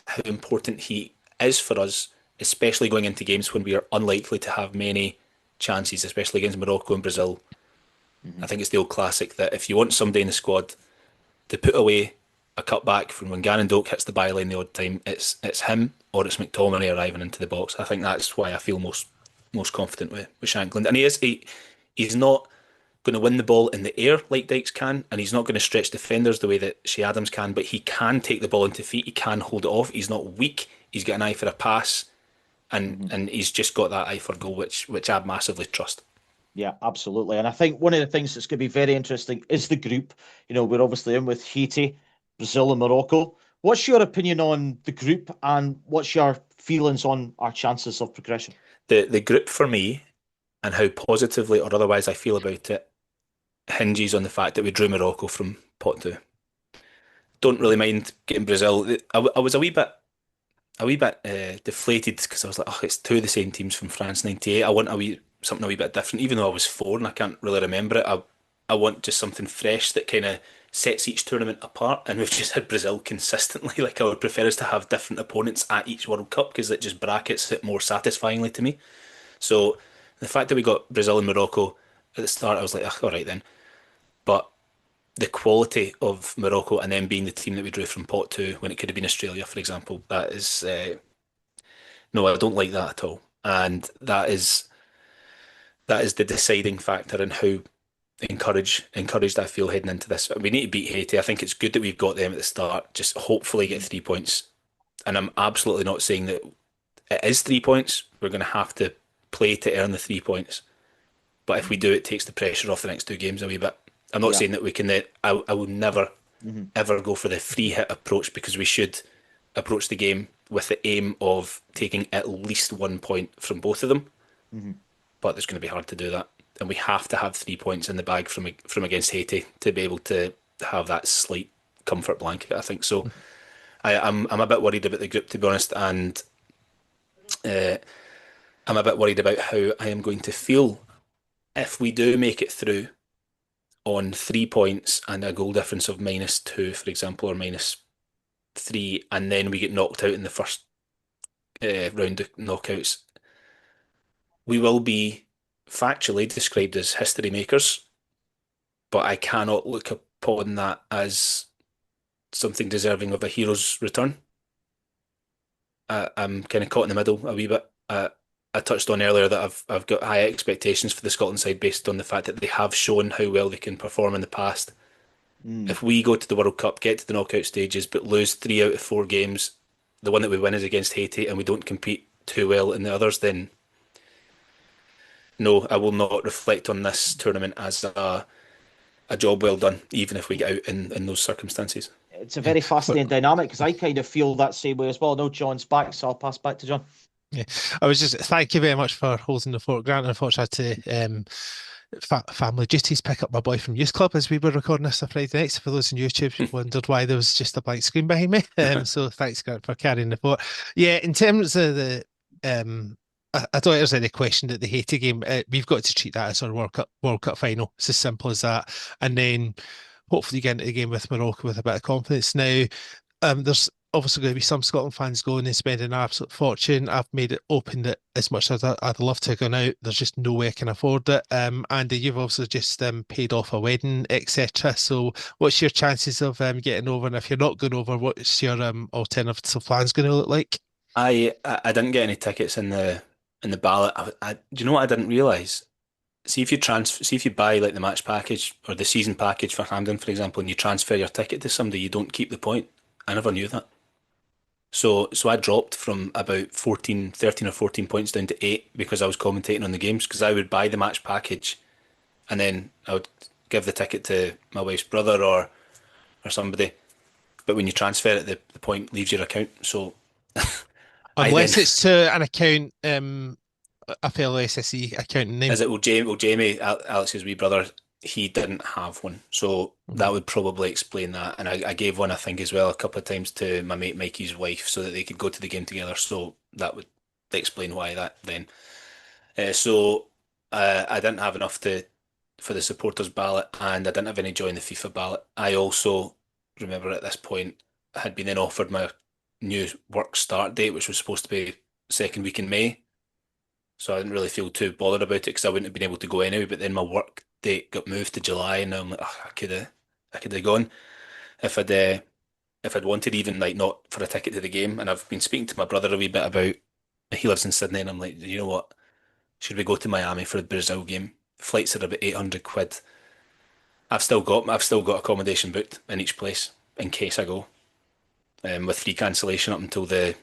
[SPEAKER 4] how important he is for us, especially going into games when we are unlikely to have many chances, especially against Morocco and Brazil. I think it's the old classic that if you want somebody in the squad to put away a cutback from when Gannon Doak hits the byline the odd time, it's him or it's McTominay arriving into the box. I think that's why I feel most confident with Shankland. And he's not going to win the ball in the air like Dykes can, and he's not going to stretch defenders the way that Shea Adams can, but he can take the ball into feet, he can hold it off, he's not weak, he's got an eye for a pass, and he's just got that eye for goal, which I massively trust.
[SPEAKER 3] Yeah, absolutely. And I think one of the things that's going to be very interesting is the group. We're obviously in with Haiti, Brazil and Morocco. What's your opinion on the group and what's your feelings on our chances of progression?
[SPEAKER 4] The group for me and how positively or otherwise I feel about it hinges on the fact that we drew Morocco from pot 2. Don't really mind getting Brazil. I was a wee bit deflated because I was like, it's 2 of the same teams from France 98. I want something a wee bit different, even though I was 4 and I can't really remember it. I want just something fresh that kind of sets each tournament apart, and we've just had Brazil consistently. Like, I would prefer us to have different opponents at each World Cup because it just brackets it more satisfyingly to me. So the fact that we got Brazil and Morocco at the start, I was like, all right then. But the quality of Morocco and then being the team that we drew from pot 2 when it could have been Australia, for example, that is no, I don't like that at all. And that is the deciding factor in how encouraged I feel heading into this. We need to beat Haiti. I think it's good that we've got them at the start. Just hopefully get 3 points. And I'm absolutely not saying that it is 3 points. We're going to have to play to earn the 3 points. But if we do, it takes the pressure off the next 2 games a wee bit. I'm not saying that we can. I will never ever go for the free hit approach, because we should approach the game with the aim of taking at least 1 point from both of them.
[SPEAKER 3] Mm-hmm.
[SPEAKER 4] But it's going to be hard to do that, and we have to have 3 points in the bag from against Haiti to be able to have that slight comfort blanket, I think. So I'm a bit worried about the group, to be honest, and I'm a bit worried about how I am going to feel if we do make it through on 3 points and a goal difference of -2, for example, or -3, and then we get knocked out in the first round of knockouts. We will be factually described as history makers, but I cannot look upon that as something deserving of a hero's return. I'm kind of caught in the middle a wee bit. I touched on earlier that I've got high expectations for the Scotland side based on the fact that they have shown how well they can perform in the past. If we go to the World Cup, get to the knockout stages, but lose 3 out of 4 games, the one that we win is against Haiti, and we don't compete too well in the others, then no, I will not reflect on this tournament as a job well done, even if we get out in those circumstances.
[SPEAKER 3] It's a very fascinating dynamic, because I kind of feel that same way as well. No, John's back, so I'll pass back to John.
[SPEAKER 2] Yeah, I was just thank you very much for holding the fort, Grant. Unfortunately, I had to family duties pick up my boy from youth club as we were recording this on Friday night. So for those on YouTube, you wondered why there was just a blank screen behind me. So thanks, Grant, for carrying the fort. Yeah, in terms of the I don't think there's any question that the Haiti game, we've got to treat that as our World Cup final. It's as simple as that. And then hopefully get into the game with Morocco with a bit of confidence. Now, there's obviously going to be some Scotland fans going and spending an absolute fortune. I've made it open that as much as I'd love to go out, there's just no way I can afford it. Andy, you've also just paid off a wedding, etc. So what's your chances of getting over? And if you're not going over, what's your alternative plans going to look like?
[SPEAKER 4] I didn't get any tickets in the ballot. Do you know what I didn't realise? See if you buy like the match package or the season package for Hampden, for example, and you transfer your ticket to somebody, you don't keep the point. I never knew that. So I dropped from about 13 or 14 points down to 8 because I was commentating on the games, because I would buy the match package and then I would give the ticket to my wife's brother or somebody. But when you transfer it, the point leaves your account. So
[SPEAKER 2] unless it's to an account, a fellow SSE account name.
[SPEAKER 4] Is it? Well, Jamie, Alex's wee brother, he didn't have one, so that would probably explain that. And I gave one, I think, as well, a couple of times to my mate Mikey's wife, so that they could go to the game together. So that would explain why that then. So I didn't have enough for the supporters ballot, and I didn't have any joy in the FIFA ballot. I also remember at this point I had been then offered my new work start date, which was supposed to be second week in May. So I didn't really feel too bothered about it because I wouldn't have been able to go anyway. But then my work date got moved to July, and I'm like, I could have gone if I'd wanted, even like not for a ticket to the game. And I've been speaking to my brother a wee bit about. He lives in Sydney, and I'm like, you know what? Should we go to Miami for the Brazil game? Flights are about £800. I've still got accommodation booked in each place in case I go, with free cancellation up until the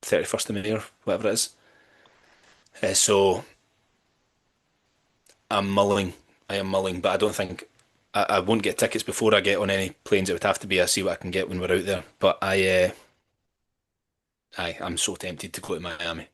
[SPEAKER 4] 31st of May or whatever it is. So I am mulling, but I don't think I won't get tickets before I get on any planes. It would have to be I see what I can get when we're out there. But I'm so tempted to go to Miami.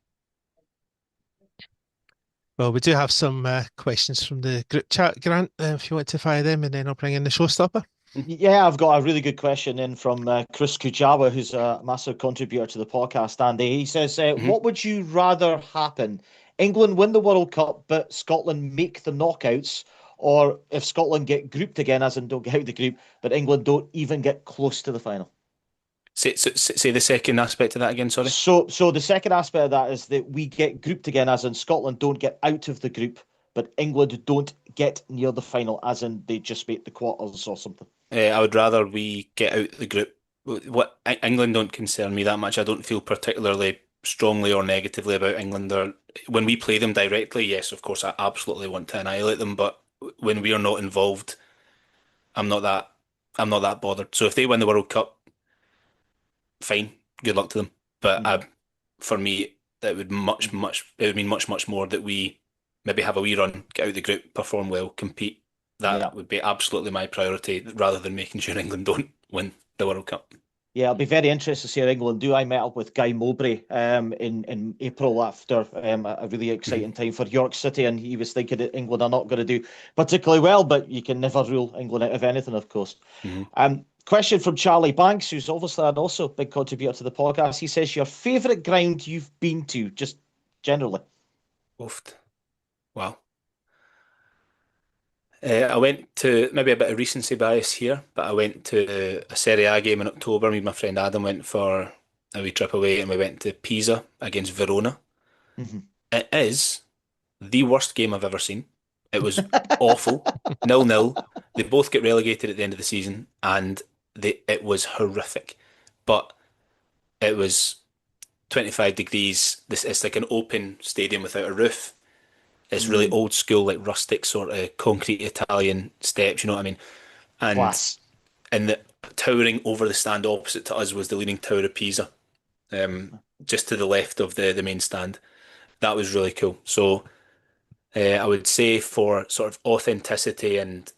[SPEAKER 2] Well, we do have some questions from the group chat, Grant, if you want to fire them, and then I'll bring in the showstopper.
[SPEAKER 3] Yeah, I've got a really good question in from Chris Kujawa, who's a massive contributor to the podcast, Andy. He says, what would you rather happen? England win the World Cup, but Scotland make the knockouts, or if Scotland get grouped again, as in don't get out of the group, but England don't even get close to the final?
[SPEAKER 4] Say the second aspect of that again, sorry.
[SPEAKER 3] So the second aspect of that is that we get grouped again, as in Scotland don't get out of the group, but England don't get near the final, as in they just make the quarters or something.
[SPEAKER 4] I would rather we get out the group. What England don't concern me that much. I don't feel particularly strongly or negatively about England. When we play them directly, yes, of course, I absolutely want to annihilate them. But when we are not involved, I'm not that bothered. So if they win the World Cup, fine, good luck to them. But for me, it would mean much more that we maybe have a wee run, get out of the group, perform well, compete. That would be absolutely my priority, rather than making sure England don't win the World Cup.
[SPEAKER 3] Yeah, I'll be very interested to see how England do. I met up with Guy Mowbray in April after a really exciting time for York City, and he was thinking that England are not going to do particularly well, but you can never rule England out of anything, of course. Question from Charlie Banks, who's obviously also a big contributor to the podcast. He says, your favourite ground you've been to, just generally?
[SPEAKER 4] Oofed. Wow. I went to, maybe a bit of recency bias here, but I went to a Serie A game in October. Me and my friend Adam went for a wee trip away, and we went to Pisa against Verona. It is the worst game I've ever seen. It was awful. 0-0. They both get relegated at the end of the season, and it was horrific. But it was 25 degrees. It's like an open stadium without a roof. It's really old school, like rustic sort of concrete Italian steps, you know what I mean? And
[SPEAKER 3] Class.
[SPEAKER 4] and towering over the stand opposite to us was the Leaning Tower of Pisa, just to the left of the main stand. That was really cool. So I would say for sort of authenticity and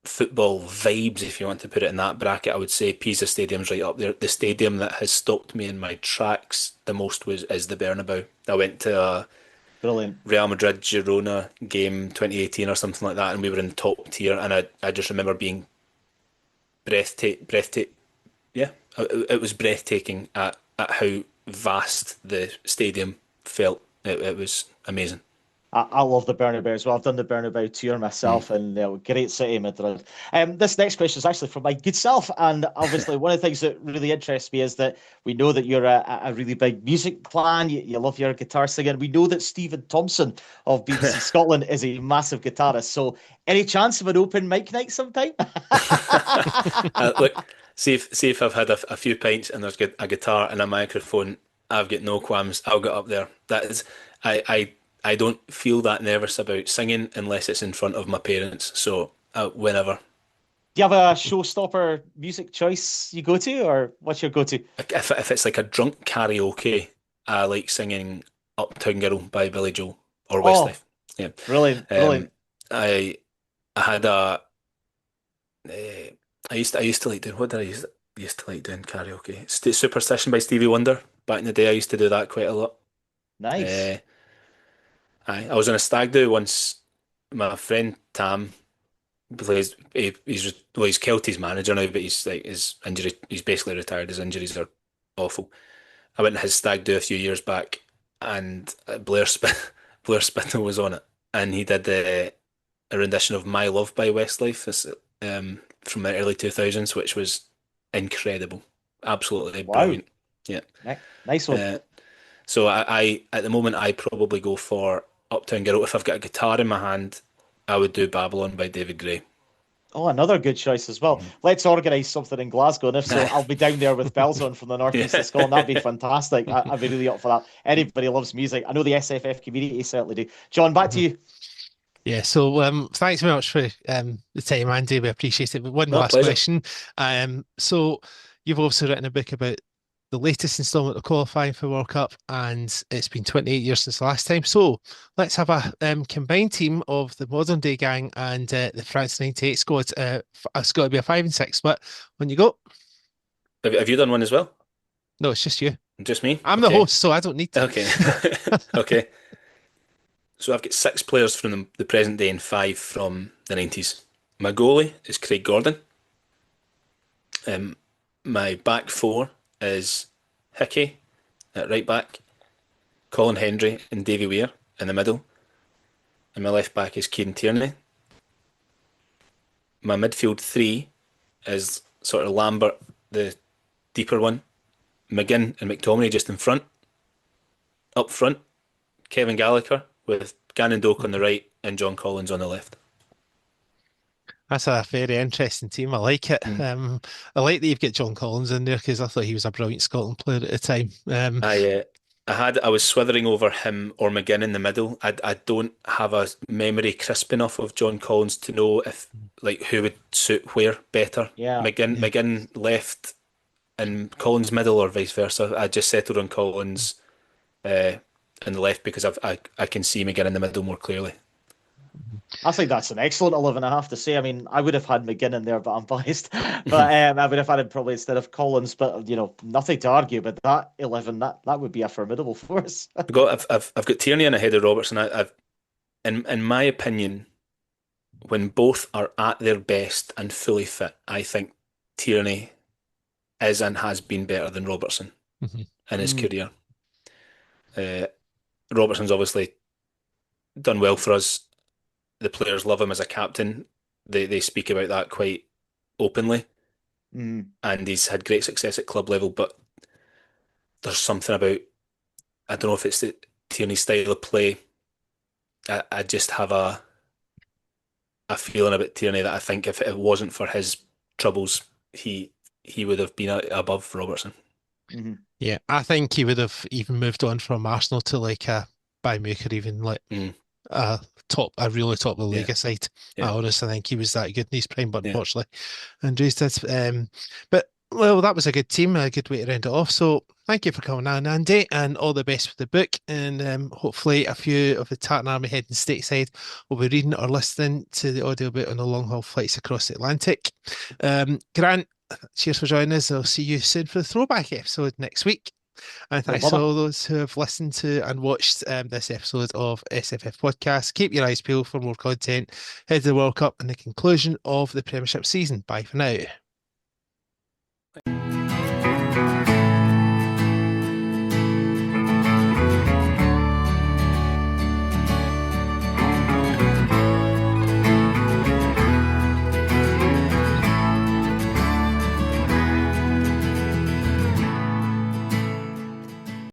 [SPEAKER 4] football vibes, if you want to put it in that bracket, I would say Pisa Stadium's right up there. The stadium that has stopped me in my tracks the most is the Bernabeu. I went to a
[SPEAKER 3] Brilliant
[SPEAKER 4] Real Madrid Girona game 2018 or something like that, and we were in the top tier, and I just remember being breathtaking. Yeah, it was breathtaking at how vast the stadium felt. It was amazing.
[SPEAKER 3] I love the Bernabeu as well. I've done the Bernabeu tour myself, and great city, Madrid. This next question is actually from my good self, and obviously one of the things that really interests me is that we know that you're a really big music fan. You love your guitar singing. We know that Stephen Thompson of BBC Scotland is a massive guitarist. So, any chance of an open mic night sometime?
[SPEAKER 4] Look, see if I've had a few pints and there's a guitar and a microphone. I've got no qualms. I'll get up there. That is, I don't feel that nervous about singing unless it's in front of my parents. So whenever.
[SPEAKER 3] Do you have a showstopper music choice you go to, or what's your go-to?
[SPEAKER 4] If it's like a drunk karaoke, I like singing "Uptown Girl" by Billy Joel or Westlife. Yeah,
[SPEAKER 3] brilliant.
[SPEAKER 4] I had a. I used to like doing. What did I used to like doing karaoke? Superstition by Stevie Wonder. Back in the day, I used to do that quite a lot.
[SPEAKER 3] Nice.
[SPEAKER 4] I was on a stag do once. My friend Tam plays. He's Kelty's manager now, but he's basically retired. His injuries are awful. I went to his stag do a few years back, and Blair Spittle was on it, and he did a rendition of "My Love" by Westlife, from the early 2000s, which was incredible, absolutely brilliant. Yeah,
[SPEAKER 3] nice one.
[SPEAKER 4] So I at the moment I probably go for Uptown Girl. If I've got a guitar in my hand, I would do Babylon by David Gray.
[SPEAKER 3] Oh, another good choice as well. Let's organise something in Glasgow, and if so, I'll be down there with bells on from the northeast of Scotland. That'd be fantastic. I'd be really up for that. Anybody loves music. I know the SFF community certainly do. John, back to you.
[SPEAKER 2] Yeah, so thanks very much for the time, Andy. We appreciate it. But one last
[SPEAKER 4] pleasure.
[SPEAKER 2] question. So you've also written a book about the latest instalment of qualifying for World Cup, and it's been 28 years since the last time. So let's have a combined team of the modern day gang and the France 98 squad. It's got to be a 5 and 6 split. When you go.
[SPEAKER 4] Have you done one as well?
[SPEAKER 2] No, it's just you.
[SPEAKER 4] Just me?
[SPEAKER 2] I'm the host, so I don't need to.
[SPEAKER 4] Okay. Okay. So I've got 6 players from the present day and 5 from the 90s. My goalie is Craig Gordon. My back 4 is Hickey at right back, Colin Hendry and Davy Weir in the middle, and my left back is Kieran Tierney. My midfield 3 is sort of Lambert, the deeper one, McGinn and McTominay just in front. Up front, Kevin Gallagher with Gannon Doak on the right and John Collins on the left.
[SPEAKER 2] That's a very interesting team. I like it. I like that you've got John Collins in there because I thought he was a brilliant Scotland player at the time.
[SPEAKER 4] I was swithering over him or McGinn in the middle. I don't have a memory crisp enough of John Collins to know if who would suit where better.
[SPEAKER 3] Yeah.
[SPEAKER 4] McGinn left and Collins middle or vice versa. I just settled on Collins in the left because I can see McGinn in the middle more clearly.
[SPEAKER 3] I think that's an excellent 11, I have to say. I mean, I would have had McGinn in there, but I'm biased. But I would have had him probably instead of Collins. But, nothing to argue. But that 11, that would be a formidable force.
[SPEAKER 4] I've got Tierney in ahead of Robertson. In my opinion, when both are at their best and fully fit, I think Tierney is and has been better than Robertson in his career. Robertson's obviously done well for us. The players love him as a captain. They speak about that quite openly. And he's had great success at club level, but there's something about, I don't know if it's the Tierney style of play. I just have a feeling about Tierney that I think if it wasn't for his troubles, he would have been above Robertson.
[SPEAKER 2] Yeah, I think he would have even moved on from Arsenal to like a Bayern or even like a really top of the league side. I honestly think he was that good in his prime, but unfortunately, Andrews did. But well, that was a good team, a good way to end it off. So thank you for coming on, Andy, and all the best with the book. And hopefully a few of the Tartan Army heading stateside will be reading or listening to the audiobook on the long-haul flights across the Atlantic. Grant, cheers for joining us. I'll see you soon for the throwback episode next week. And thanks to all those who have listened to and watched this episode of SFF Podcast. Keep your eyes peeled for more content. Head to the World Cup and the conclusion of the Premiership season. Bye for now.